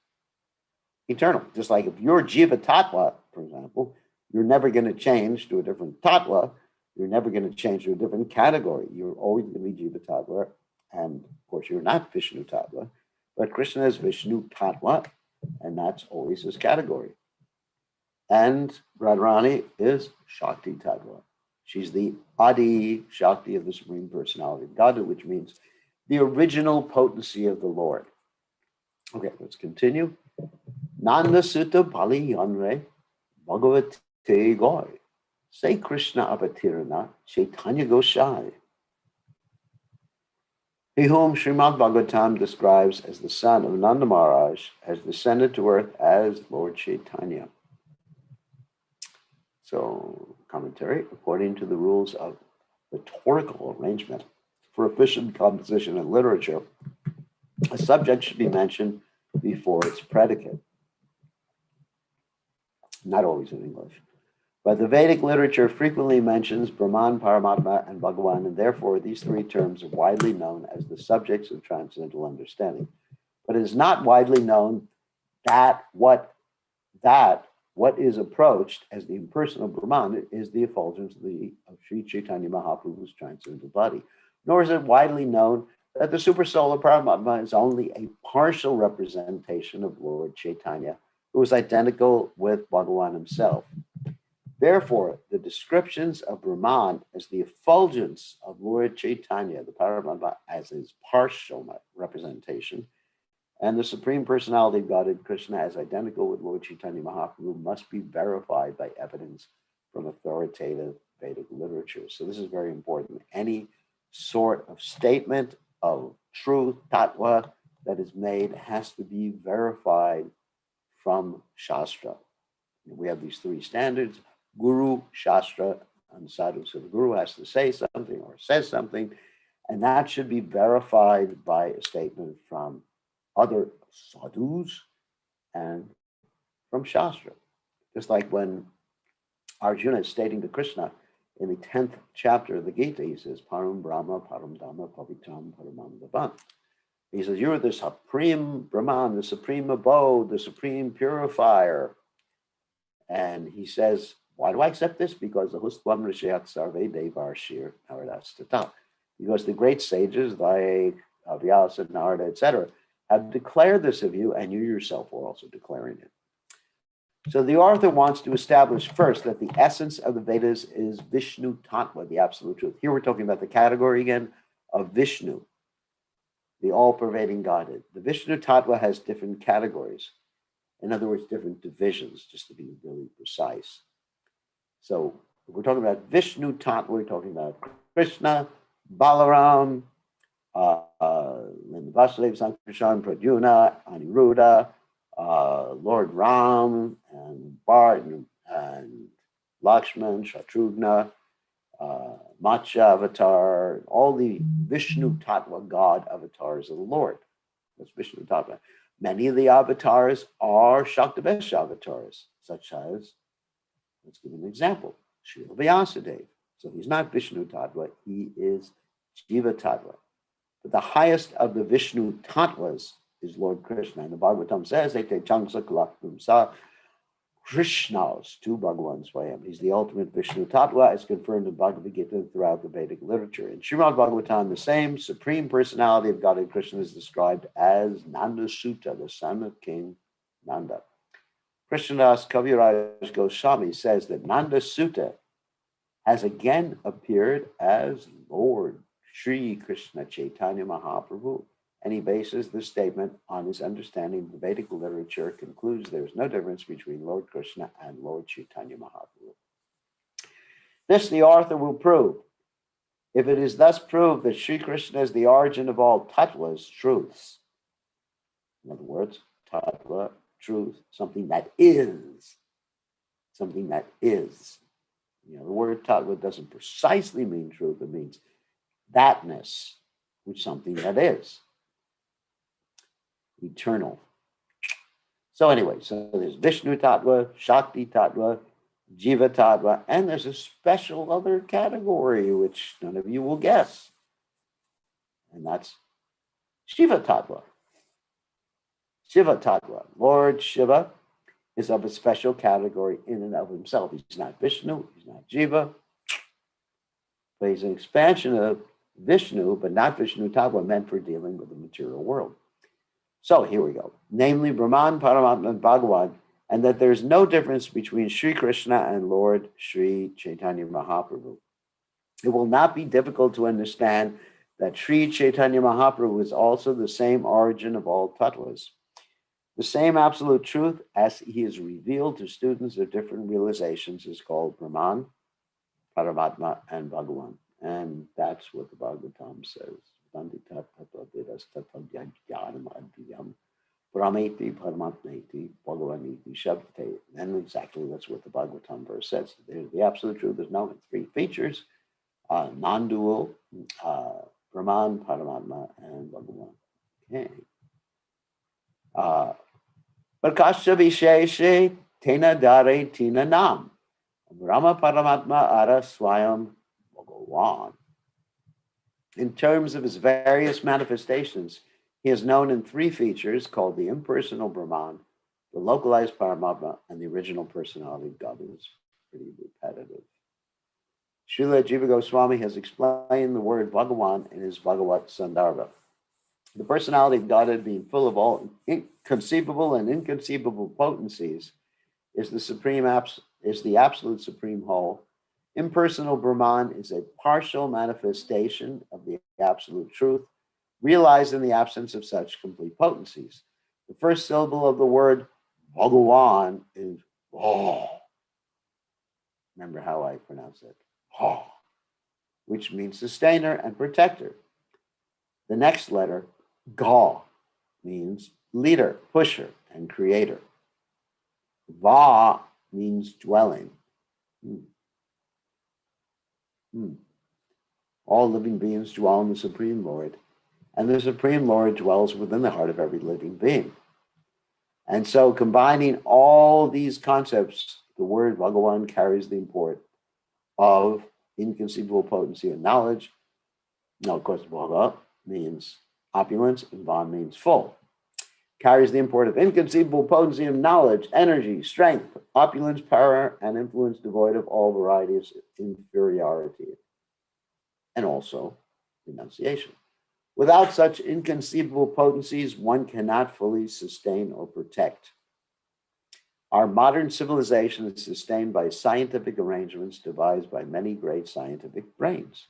eternal. Just like if you're Jiva Tattva, for example, you're never going to change to a different Tattva. You're never going to change to a different category. You're always going to be Jiva Tattva. And of course, you're not Vishnu Tattva, but Krishna is Vishnu Tattva, and that's always his category. And Radharani is Shakti Tattva. She's the Adi Shakti of the Supreme Personality of Godhead, which means the original potency of the Lord. Okay, let's continue. Nanda Sutta Pali Yanre Bhagavate Goy. Say Krishna Avatirana Caitanya Gosai. He whom Srimad Bhagavatam describes as the son of Nanda Maharaj has descended to earth as Lord Caitanya. So, commentary, according to the rules of rhetorical arrangement for efficient composition and literature, a subject should be mentioned before its predicate. Not always in English. But the Vedic literature frequently mentions Brahman, Paramatma, and Bhagavan, and therefore these three terms are widely known as the subjects of transcendental understanding. But it is not widely known that what is approached as the impersonal Brahman is the effulgence of Sri Chaitanya Mahaprabhu's transcendental body. Nor is it widely known that the supersolar Paramatma is only a partial representation of Lord Chaitanya, who is identical with Bhagavan himself. Therefore, the descriptions of Brahman as the effulgence of Lord Chaitanya, the Paramatma, as his partial representation, and the Supreme Personality of Godhead Krishna as identical with Lord Chaitanya Mahaprabhu must be verified by evidence from authoritative Vedic literature. So this is very important. Any sort of statement of truth, tattva, that is made has to be verified from Shastra. We have these three standards: Guru, Shastra, and Sadhu. So the Guru has to say something or says something, and that should be verified by a statement from other sadhus and from Shastra. Just like when Arjuna is stating to Krishna in the 10th chapter of the Gita, he says, Param Brahma, Param Dhamma, Pavitram, Paramam. He says, you're the supreme Brahman, the supreme abode, the supreme purifier. And he says, why do I accept this? Because the Hustvam Rishyat Sarve Devarshir Naradastata. Because the great sages like Vyasa, Narada, etc., have declared this of you, and you yourself are also declaring it. So the author wants to establish first that the essence of the Vedas is Vishnu Tattva, the absolute truth. Here we're talking about the category again of Vishnu, the all-pervading Godhead. The Vishnu Tattva has different categories. In other words, different divisions, just to be really precise. So if we're talking about Vishnu Tattva, we're talking about Krishna, Balaram, Vasudeva, Sankarshan, Pradyumna, Aniruddha, Lord Ram, and Bart, and Lakshman, Shatrughna, Matsya avatar, all the Vishnu Tattva God avatars of the Lord. That's Vishnu Tattva. Many of the avatars are Shaktabesha avatars, such as, let's give an example, Srila Vyasadeva. So he's not Vishnu Tattva, he is Jiva Tattva. But the highest of the Vishnu Tattvas is Lord Krishna. And the Bhagavatam says, Ete Changsa Kalakvamsa Krishna's to Bhagavan Swayam. He's the ultimate Vishnu Tattva, as confirmed in Bhagavad Gita and throughout the Vedic literature. In Srimad Bhagavatam, the same Supreme Personality of Godhead Krishna is described as Nanda Sutta, the son of King Nanda. Krishnadas Kaviraj Goswami says that Nanda Sutta has again appeared as Lord Sri Krishna Chaitanya Mahaprabhu, and he bases this statement on his understanding of the Vedic literature, concludes there is no difference between Lord Krishna and Lord Chaitanya Mahaprabhu. This the author will prove. If it is thus proved that Sri Krishna is the origin of all tattvas, truths, in other words, tattva, truth, something that is, something that is. You know, the word tattva doesn't precisely mean truth, it means thatness, which something that is eternal. So anyway, so there's Vishnu Tattva, Shakti Tattva, Jiva Tattva, and there's a special other category which none of you will guess, and that's Shiva Tattva. Shiva Tattva. Lord Shiva is of a special category in and of himself. He's not Vishnu, he's not Jiva, but he's an expansion of Vishnu, but not Vishnu Tattva, meant for dealing with the material world. So here we go. Namely, Brahman, Paramatma, and Bhagavan, and that there's no difference between Sri Krishna and Lord Sri Chaitanya Mahaprabhu. It will not be difficult to understand that Sri Chaitanya Mahaprabhu is also the same origin of all tattvas. The same absolute truth as he is revealed to students of different realizations is called Brahman, Paramatma, and Bhagavan. And that's what the Bhagavatam says. Brahmeti, Paramatmeti, Bhagavaniti, Shabdate. And exactly that's what the Bhagavatam verse says. There's the absolute truth is known in three features: non-dual, Brahman, Paramatma, and Bhagavan. Okay. Prakasha Visheshe Tena Dare Tina Nam. Brahma Paramatma Ara Swayam Bhagavan. In terms of his various manifestations, he is known in three features called the impersonal Brahman, the localized Paramatma, and the original personality of God. Is pretty repetitive. Srila Jiva Goswami has explained the word Bhagavan in his Bhagavat Sandarbha. The personality of Godhead, being full of all conceivable and inconceivable potencies, is the absolute supreme whole. Impersonal Brahman is a partial manifestation of the absolute truth, realized in the absence of such complete potencies. The first syllable of the word Bhagavan is Bha. Remember how I pronounce it? Bha, which means sustainer and protector. The next letter, Ga, means leader, pusher, and creator. Va means dwelling. All living beings dwell in the Supreme Lord, and the Supreme Lord dwells within the heart of every living being. And so combining all these concepts, the word Bhagavan carries the import of inconceivable potency and knowledge. Now, of course, Bhaga means opulence, and Van means full. Carries the import of inconceivable potency of knowledge, energy, strength, opulence, power, and influence devoid of all varieties of inferiority, and also renunciation. Without such inconceivable potencies, one cannot fully sustain or protect. Our modern civilization is sustained by scientific arrangements devised by many great scientific brains.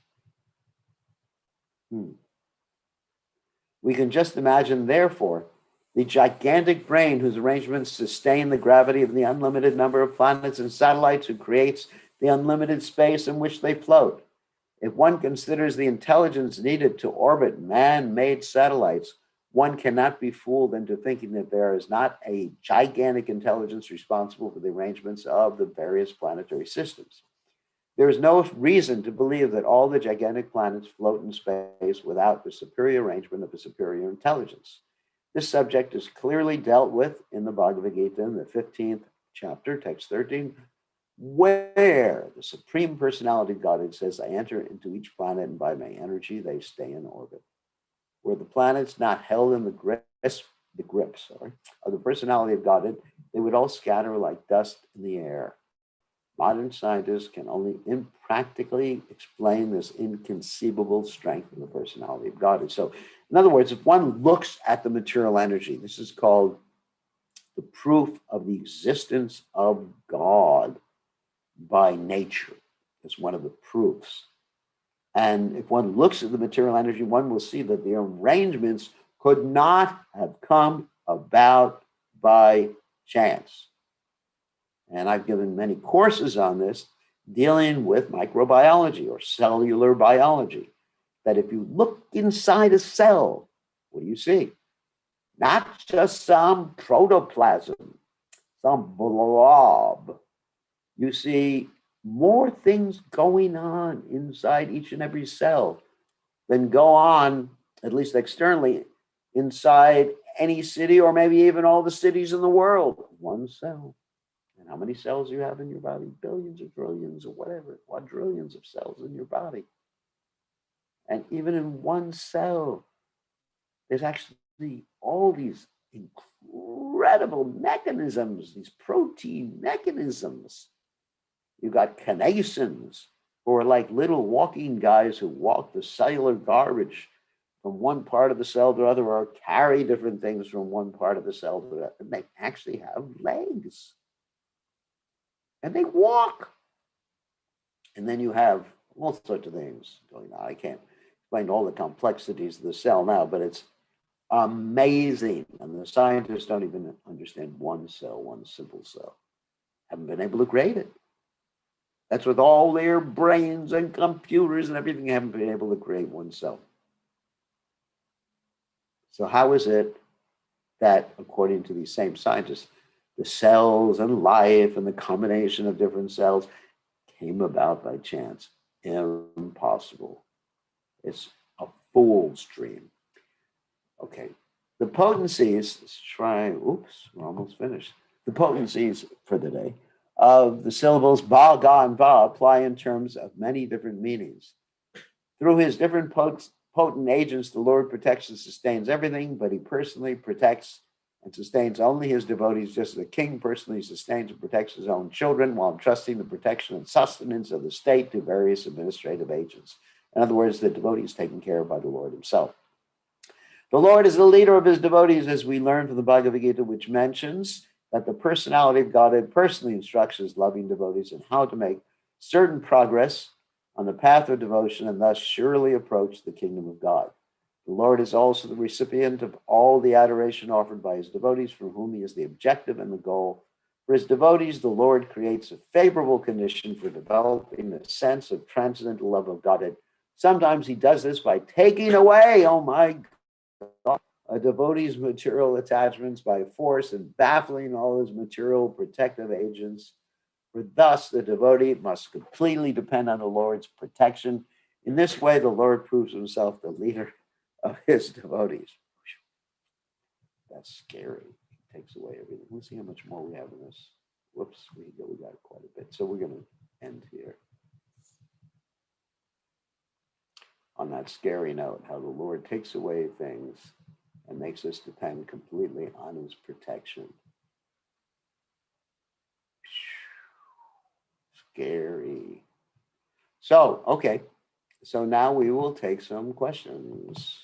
We can just imagine, therefore, the gigantic brain whose arrangements sustain the gravity of the unlimited number of planets and satellites, who creates the unlimited space in which they float. If one considers the intelligence needed to orbit man-made satellites, one cannot be fooled into thinking that there is not a gigantic intelligence responsible for the arrangements of the various planetary systems. There is no reason to believe that all the gigantic planets float in space without the superior arrangement of a superior intelligence. This subject is clearly dealt with in the Bhagavad Gita in the 15th chapter, text 13, where the Supreme Personality of Godhead says, I enter into each planet, and by my energy they stay in orbit. Were the planets not held in the grip of the personality of Godhead, they would all scatter like dust in the air. Modern scientists can only impractically explain this inconceivable strength of the personality of Godhead. So, in other words, if one looks at the material energy, this is called the proof of the existence of God by nature. It's one of the proofs. And if one looks at the material energy, one will see that the arrangements could not have come about by chance. And I've given many courses on this, dealing with microbiology or cellular biology, that if you look inside a cell, what do you see? Not just some protoplasm, some blob. You see more things going on inside each and every cell than go on, at least externally, inside any city or maybe even all the cities in the world. One cell. And how many cells you have in your body? Billions or trillions or whatever, quadrillions of cells in your body. And even in one cell, there's actually all these incredible mechanisms, these protein mechanisms. You've got kinesins, who are like little walking guys who walk the cellular garbage from one part of the cell to another, or carry different things from one part of the cell to another. And they actually have legs. And they walk. And then you have all sorts of things going on. I can't explain all the complexities of the cell now, but it's amazing. And the scientists don't even understand one cell, one simple cell. Haven't been able to create it. That's with all their brains and computers and everything, haven't been able to create one cell. So how is it that, according to these same scientists, the cells and life and the combination of different cells came about by chance? Impossible. It's a fool's dream. Okay, the potencies, we're almost finished. The potencies for the day of the syllables ba, ga, and ba apply in terms of many different meanings. Through his different potent agents, the Lord protects and sustains everything, but he personally protects and sustains only his devotees, just as a king personally sustains and protects his own children while entrusting the protection and sustenance of the state to various administrative agents. In other words, the devotee is taken care of by the Lord himself. The Lord is the leader of his devotees, as we learn from the Bhagavad Gita, which mentions that the personality of Godhead personally instructs his loving devotees in how to make certain progress on the path of devotion and thus surely approach the kingdom of God. The Lord is also the recipient of all the adoration offered by his devotees, from whom he is the objective and the goal. For his devotees, the Lord creates a favorable condition for developing a sense of transcendental love of Godhead. Sometimes he does this by taking away, oh my God, a devotee's material attachments by force and baffling all his material protective agents. For thus, the devotee must completely depend on the Lord's protection. In this way, the Lord proves himself the leader of his devotees. That's scary. It takes away everything. Let's see how much more we have in this. Whoops, we got quite a bit. So we're going to end here on that scary note, how the Lord takes away things and makes us depend completely on his protection. Scary. So, okay. So now we will take some questions.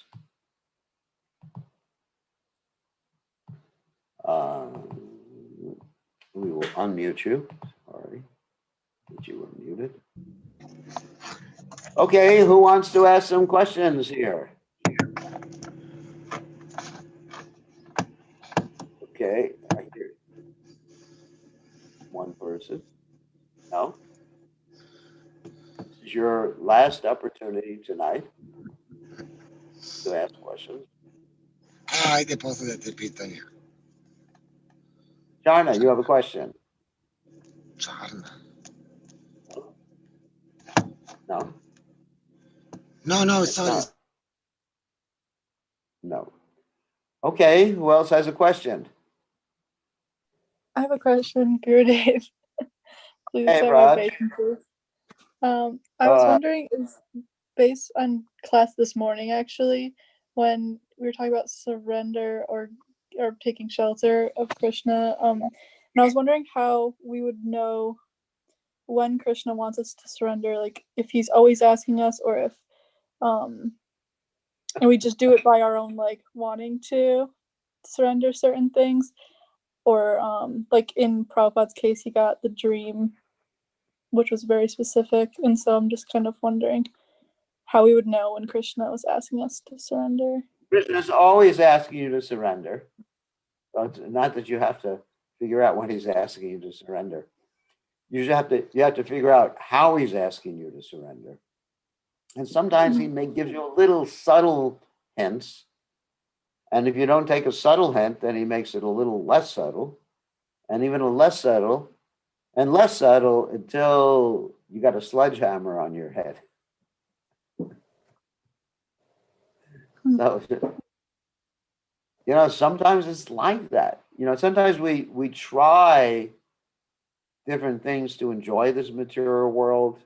We will unmute you. Sorry, that you were muted. Okay, who wants to ask some questions here? Okay, I hear one person. No? This is your last opportunity tonight to ask questions. Ay, deposito de Caitanya. Charna, you have a question? Charna. No? No, it's not. No. Okay, who else has a question? I have a question, Gurudev. Please Hey, have Raj. my patience. I was wondering, is based on class this morning, actually, when we were talking about surrender or taking shelter of Krishna, and I was wondering how we would know when Krishna wants us to surrender, like if he's always asking us, or if and we just do it by our own like wanting to surrender certain things, or like in Prabhupada's case, he got the dream, which was very specific, and so I'm just kind of wondering how we would know when Krishna was asking us to surrender. Krishna is always asking you to surrender. So it's not that you have to figure out when he's asking you to surrender. You have to figure out how he's asking you to surrender. And sometimes he may give you a little subtle hints. And if you don't take a subtle hint, then he makes it a little less subtle, and even a less subtle, and less subtle until you got a sledgehammer on your head. So, sometimes it's like that. Sometimes we try different things to enjoy this material world.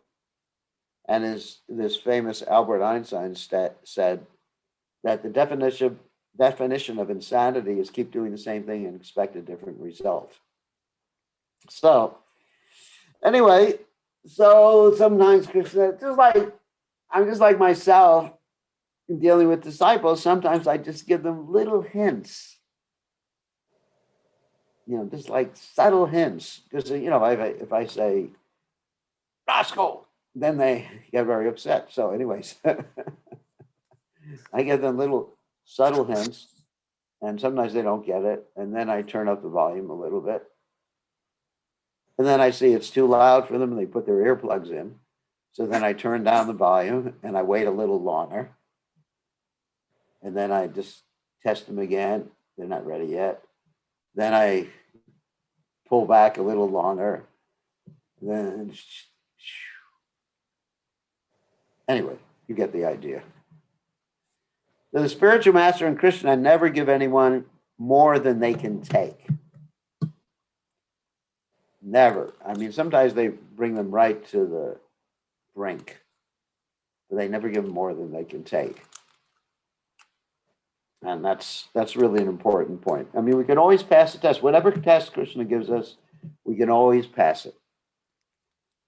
And as this famous Albert Einstein said, that the definition of insanity is keep doing the same thing and expect a different result. So, anyway, so sometimes Krishna, I'm just like myself in dealing with disciples. Sometimes I just give them little hints, just like subtle hints. Because, if I say, rascal, then they get very upset. So anyways, I give them little subtle hints, and sometimes they don't get it. And then I turn up the volume a little bit. And then I see it's too loud for them, and they put their earplugs in. So then I turn down the volume, and I wait a little longer. And then I just test them again. They're not ready yet. Then I pull back a little longer. Then, anyway, you get the idea. The spiritual master and Krishna never give anyone more than they can take. Never. I mean, sometimes they bring them right to the brink, but they never give them more than they can take. And that's really an important point. I mean, we can always pass the test. Whatever test Krishna gives us, we can always pass it.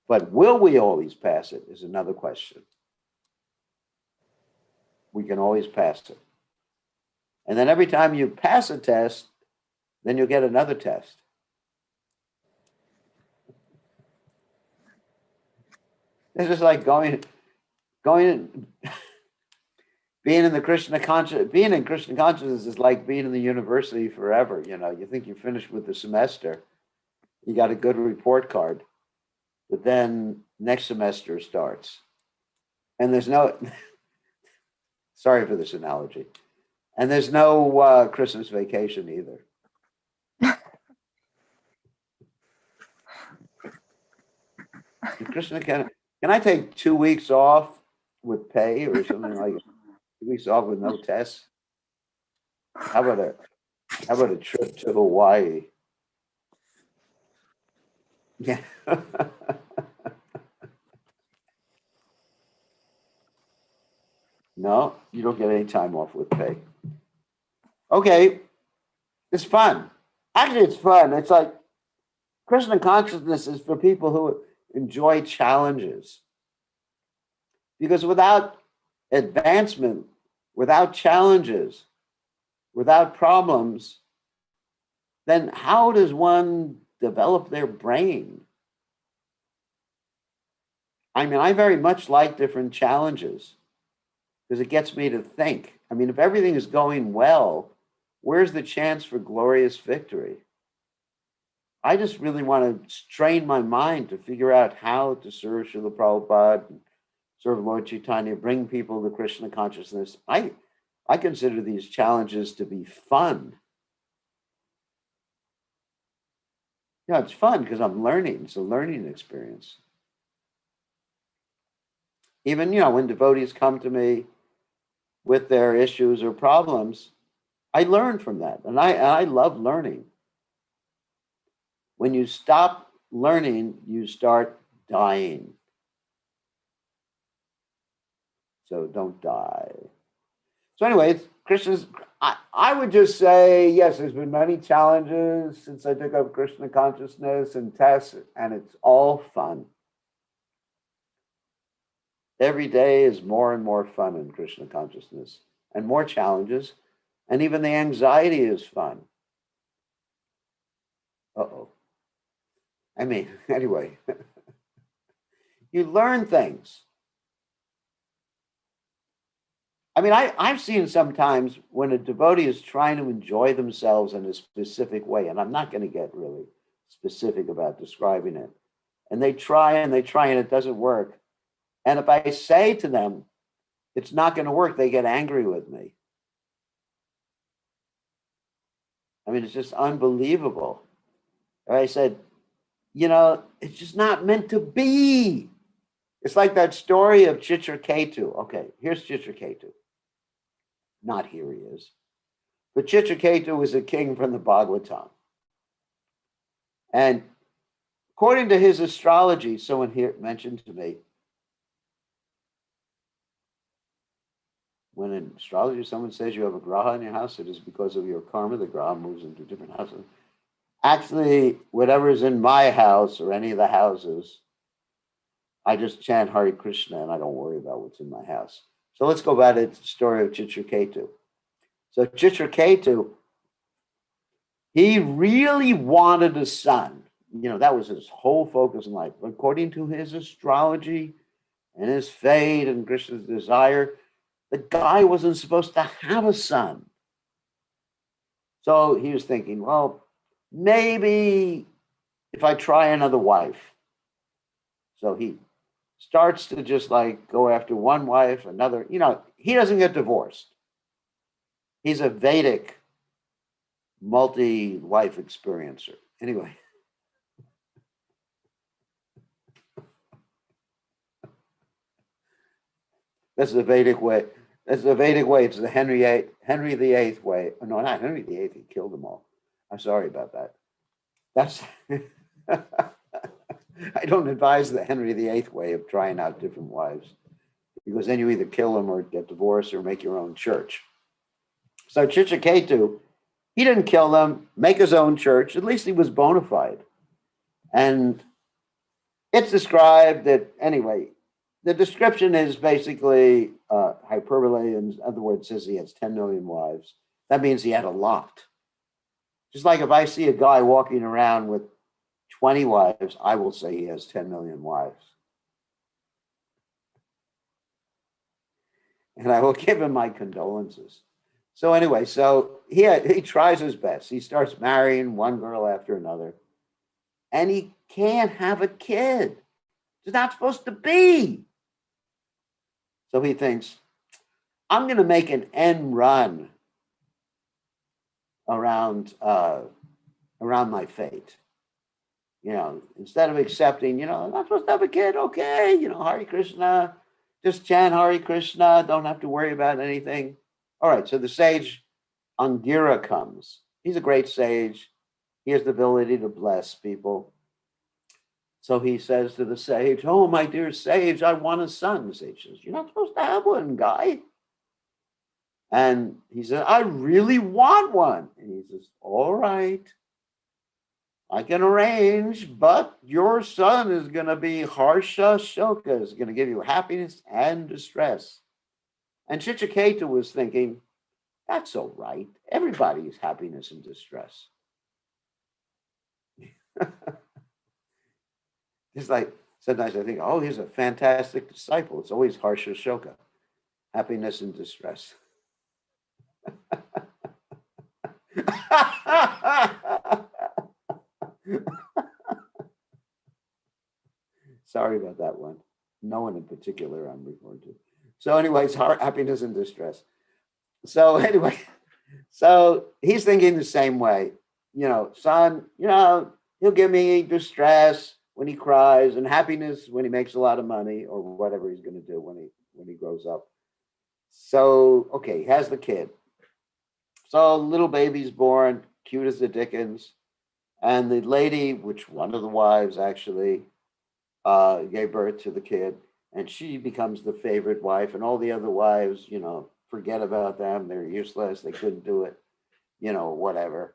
But will we always pass it is another question. We can always pass it. And then every time you pass a test, then you'll get another test. It's just like going, being in Krishna consciousness is like being in the university forever. You know, you think you're finished with the semester, you got a good report card, but then next semester starts, and there's no. Sorry for this analogy, and there's no Christmas vacation either. Krishna, can I take 2 weeks off with pay or something like that? 2 weeks off with no tests? How about a trip to Hawaii? Yeah. No, you don't get any time off with pay. Okay, it's fun. Actually, it's fun. It's like Krishna consciousness is for people who enjoy challenges. Because without advancement, without challenges, without problems, then how does one develop their brain? I mean, I very much like different challenges because it gets me to think. I mean, if everything is going well, where's the chance for glorious victory? I just really want to strain my mind to figure out how to serve Srila Prabhupada, serve Lord Caitanya, bring people to Krishna consciousness. I consider these challenges to be fun. You know, it's fun because I'm learning. It's a learning experience. Even, you know, when devotees come to me with their issues or problems, I learn from that. And I love learning. When you stop learning, you start dying. So don't die. So anyway, Krishna's, I would just say, yes, there's been many challenges since I took up Krishna consciousness and tests, and it's all fun. Every day is more and more fun in Krishna consciousness and more challenges. And even the anxiety is fun. Uh-oh. I mean, anyway, you learn things. I mean, I've seen sometimes when a devotee is trying to enjoy themselves in a specific way, and I'm not going to get really specific about describing it, and they try and it doesn't work. And if I say to them, it's not going to work, they get angry with me. I mean, it's just unbelievable. And I said, you know, it's just not meant to be. It's like that story of Chitraketu. Okay, here's Chitraketu. Not here he is. But Chitraketu was a king from the Bhagavatam. And according to his astrology, someone here mentioned to me, when in astrology someone says you have a graha in your house, it is because of your karma. The graha moves into different houses. Actually, whatever is in my house or any of the houses, I just chant Hare Krishna and I don't worry about what's in my house. So let's go back to the story of Chitraketu. So Chitraketu, he really wanted a son. You know, that was his whole focus in life. According to his astrology and his fate and Krishna's desire, the guy wasn't supposed to have a son. So he was thinking, well, maybe if I try another wife. So he starts to just like go after one wife, another. You know, he doesn't get divorced. He's a Vedic multi-wife experiencer. Anyway. That's the Vedic way. That's the Vedic way. It's the Henry VIII way. No, not Henry VIII. He killed them all. I'm sorry about that. That's I don't advise the Henry VIII way of trying out different wives, because then you either kill them or get divorced or make your own church. So Chichiketu, he didn't kill them, make his own church. At least he was bona fide. And it's described that, anyway, the description is basically hyperbole. In other words, says he has 10 million wives. That means he had a lot. Just like if I see a guy walking around with 20 wives, I will say he has 10 million wives. And I will give him my condolences. So anyway, so he tries his best. He starts marrying one girl after another. And he can't have a kid. It's not supposed to be. So he thinks, I'm going to make an end run around my fate. Instead of accepting, I'm not supposed to have a kid. Okay, Hare Krishna, just chant Hare Krishna. Don't have to worry about anything. All right, so the sage Angira comes. He's a great sage. He has the ability to bless people. So he says to the sage, oh, my dear sage, I want a son. The sage says, you're not supposed to have one, guy. And he said, I really want one. And he says, all right, I can arrange, but your son is going to be Harsha Shoka, is going to give you happiness and distress. And Chichiketu was thinking, that's all right. Everybody's happiness and distress. It's like, sometimes I think, oh, he's a fantastic disciple. It's always Harsha Shoka, happiness and distress. Sorry about that one. No one in particular I'm referring to. So anyways, happiness and distress. So anyway, so he's thinking the same way. Son, he'll give me distress when he cries and happiness when he makes a lot of money or whatever he's going to do when he grows up. So, okay, he has the kid. So little baby's born, cute as the dickens. And the lady, which one of the wives actually gave birth to the kid, and she becomes the favorite wife, and all the other wives, forget about them. They're useless. They couldn't do it, whatever.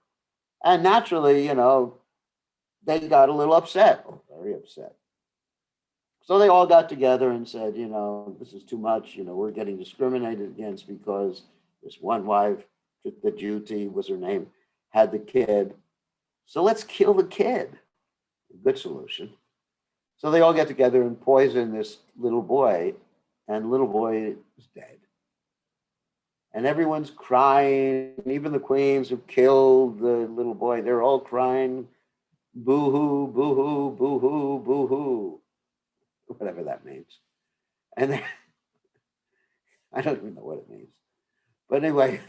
And naturally, they got a little upset, very upset. So they all got together and said, this is too much. We're getting discriminated against because this one wife, the Juti was her name, had the kid. So let's kill the kid. Good solution. So they all get together and poison this little boy, and the little boy is dead. And everyone's crying. Even the queens who killed the little boy, they're all crying, boo-hoo, boo-hoo, boo-hoo, boo-hoo, whatever that means. And I don't even know what it means. But anyway,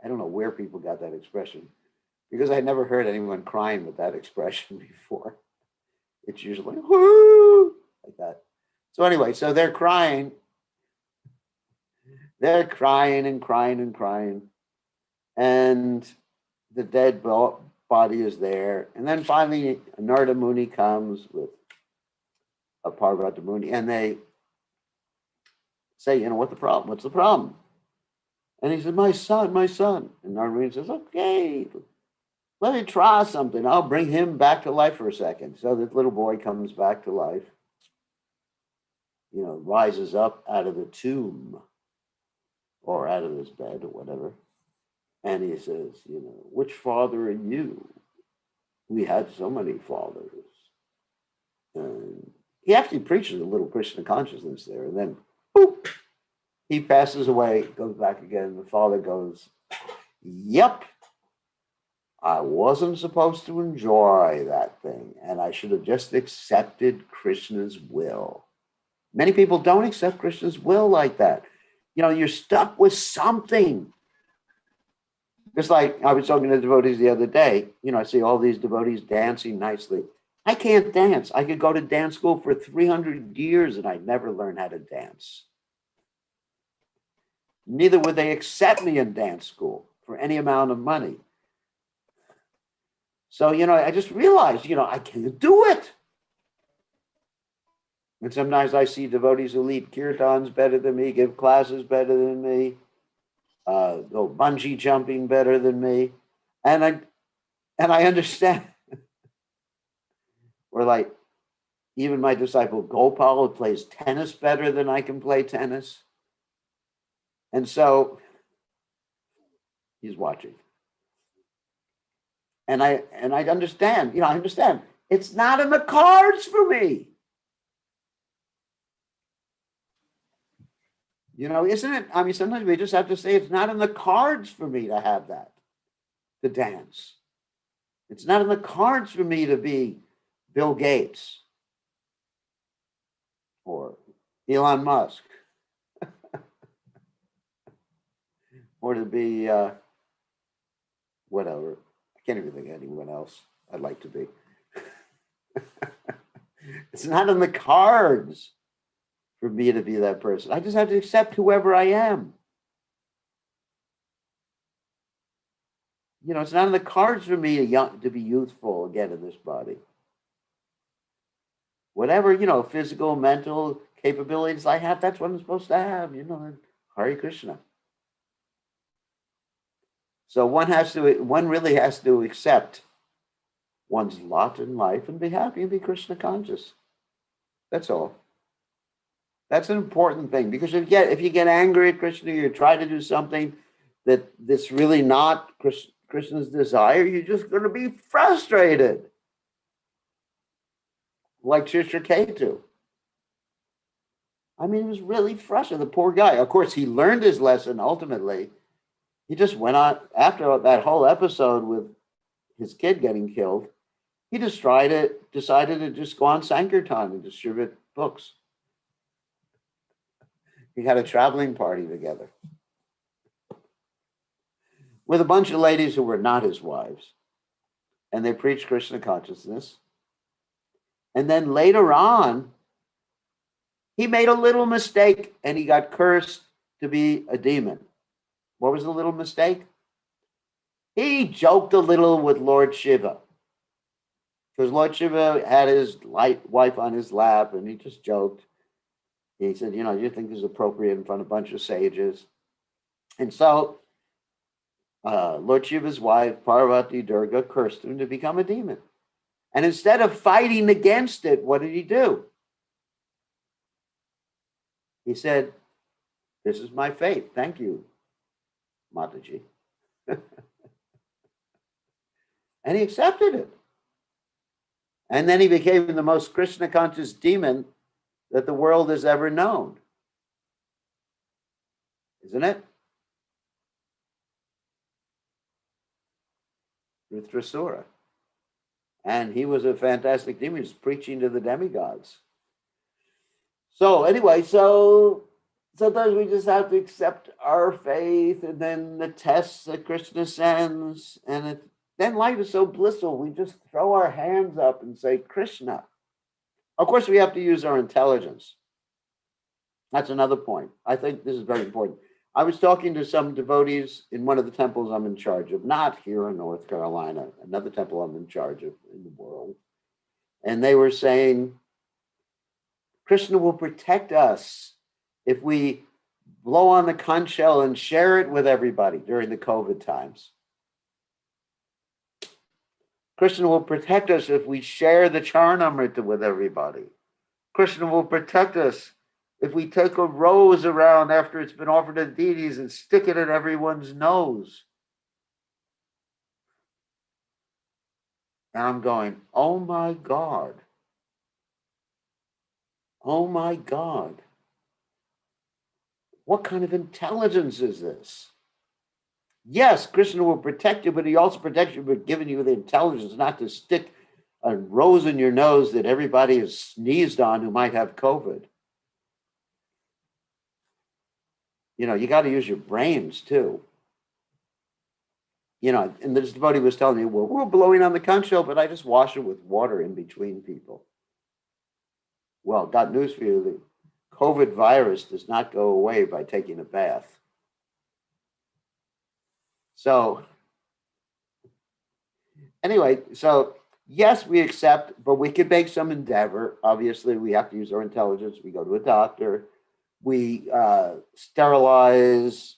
I don't know where people got that expression, because I never heard anyone crying with that expression before. It's usually whoo, like that. So anyway, so they're crying. They're crying and crying and crying. And the dead body is there. And then finally, Narada Muni comes with a Parvata Muni, and they say, what's the problem? What's the problem? And he said, my son, my son. And Narada Muni says, okay, let me try something. I'll bring him back to life for a second. So this little boy comes back to life, rises up out of the tomb or out of his bed or whatever. And he says, which father are you? We had so many fathers. And he actually preaches a little Krishna consciousness there. And then, boop, he passes away, goes back again. The father goes, yep, I wasn't supposed to enjoy that thing. And I should have just accepted Krishna's will. Many people don't accept Krishna's will like that. You're stuck with something. Just like I was talking to devotees the other day, I see all these devotees dancing nicely. I can't dance. I could go to dance school for 300 years and I'd never learn how to dance. Neither would they accept me in dance school for any amount of money. So, I just realized, I can't do it. And sometimes I see devotees who lead kirtans better than me, give classes better than me, go bungee jumping better than me. And I understand. Or like even my disciple Gopal, who plays tennis better than I can play tennis. And so he's watching. And I understand, I understand. It's not in the cards for me. Isn't it? I mean, sometimes we just have to say it's not in the cards for me to have that, to dance. It's not in the cards for me to be Bill Gates or Elon Musk or to be whatever. I can't even think of anyone else I'd like to be. It's not in the cards for me to be that person. I just have to accept whoever I am. It's not in the cards for me to be youthful again in this body. Whatever, physical, mental capabilities I have, that's what I'm supposed to have, Hare Krishna. So one really has to accept one's lot in life and be happy and be Krishna conscious. That's all. That's an important thing, because if you get angry at Krishna, you try to do something that's really not Krishna's desire, you're just going to be frustrated. Like Ketu. I mean, he was really frustrated, the poor guy. Of course, he learned his lesson ultimately. He just went on, after that whole episode with his kid getting killed, he decided to just go on Sankirtan and distribute books. He had a traveling party together with a bunch of ladies who were not his wives. And they preached Krishna consciousness. And then later on, he made a little mistake and he got cursed to be a demon. What was the little mistake? He joked a little with Lord Shiva. Because Lord Shiva had his wife on his lap and he just joked. He said, you think this is appropriate in front of a bunch of sages? And so Lord Shiva's wife, Parvati Durga, cursed him to become a demon. And instead of fighting against it, what did he do? He said, this is my fate. Thank you, Mataji. And he accepted it. And then he became the most Krishna conscious demon that the world has ever known. Isn't it? Rudrasura. And he was a fantastic demon. He was preaching to the demigods. So anyway, so sometimes we just have to accept our faith and then the tests that Krishna sends. And then life is so blissful. We just throw our hands up and say, Krishna. Of course, we have to use our intelligence. That's another point. I think this is very important. I was talking to some devotees in one of the temples I'm in charge of, not here in North Carolina, another temple I'm in charge of in the world. And they were saying, Krishna will protect us if we blow on the conch shell and share it with everybody during the COVID times. Krishna will protect us if we share the Charanamrita with everybody. Krishna will protect us if we take a rose around after it's been offered to deities and stick it in everyone's nose. And I'm going, oh my God. Oh my God. What kind of intelligence is this? Yes, Krishna will protect you, but he also protects you by giving you the intelligence not to stick a rose in your nose that everybody has sneezed on who might have COVID. You got to use your brains too. And this devotee was telling me, well, we're blowing on the conch shell, but I just wash it with water in between people. Well, got news for you. The COVID virus does not go away by taking a bath. So anyway, so yes, we accept, but we can make some endeavor. Obviously, we have to use our intelligence. We go to a doctor. We sterilize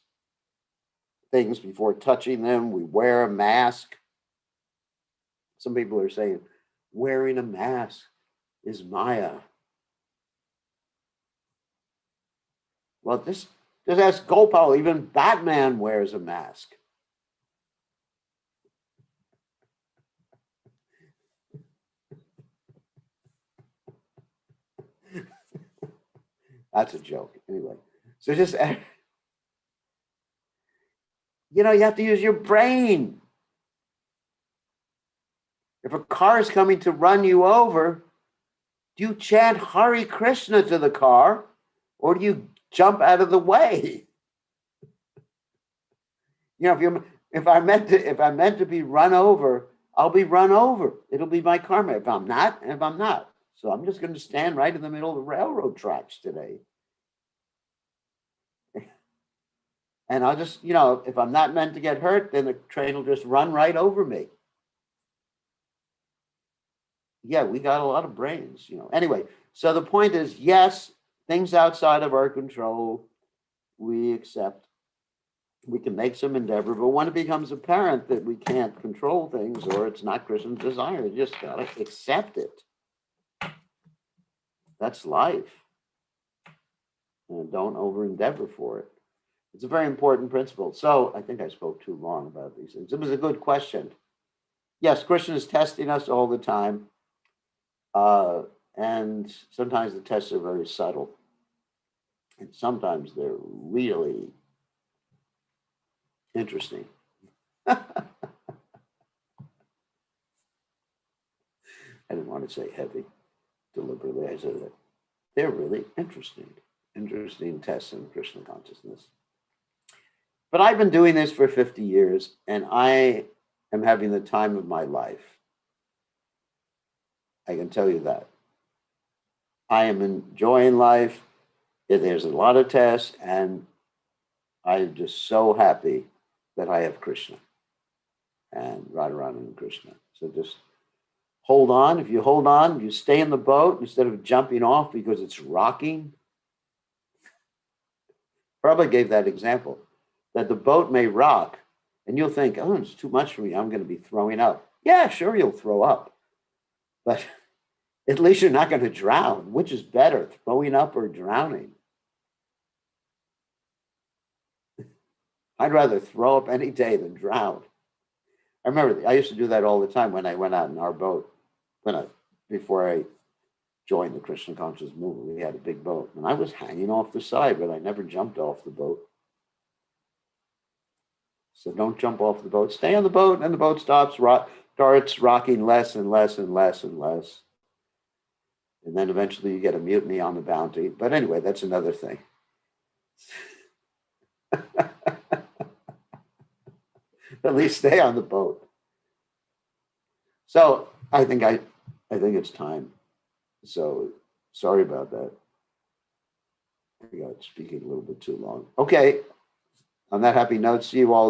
things before touching them. We wear a mask. Some people are saying wearing a mask is Maya. Well, just ask Gopal. Even Batman wears a mask. That's a joke. Anyway, so just, you have to use your brain. If a car is coming to run you over, do you chant Hare Krishna to the car, or do you jump out of the way? If I'm meant to be run over, I'll be run over. It'll be my karma. If I'm not, So I'm just going to stand right in the middle of the railroad tracks today. And I'll just, if I'm not meant to get hurt, then the train will just run right over me. Yeah, we got a lot of brains, Anyway, so the point is, yes, things outside of our control, we accept. We can make some endeavor, but when it becomes apparent that we can't control things or it's not Krishna's desire, you just got to accept it. That's life. And don't over endeavor for it. It's a very important principle. So I think I spoke too long about these things. It was a good question. Yes, Krishna is testing us all the time. And sometimes the tests are very subtle. And sometimes they're really interesting. I didn't want to say heavy deliberately. I said that they're really interesting tests in Krishna consciousness. But I've been doing this for 50 years, and I am having the time of my life. I can tell you that. I am enjoying life. There's a lot of tests, and I'm just so happy that I have Krishna and Radharani and Krishna. So just hold on. If you hold on, you stay in the boat instead of jumping off because it's rocking. Probably gave that example, that the boat may rock, and you'll think, oh, it's too much for me. I'm going to be throwing up. Yeah, sure, you'll throw up. But at least you're not going to drown. Which is better, throwing up or drowning? I'd rather throw up any day than drown. I remember I used to do that all the time when I went out in our boat. Before I joined the Krishna conscious movement, we had a big boat, and I was hanging off the side, but I never jumped off the boat. So don't jump off the boat. Stay on the boat, and the boat starts rocking less and less and less and less. And then eventually you get a mutiny on the Bounty. But anyway, that's another thing. At least stay on the boat. So I think it's time. So sorry about that. I got speaking a little bit too long. Okay. On that happy note, see you all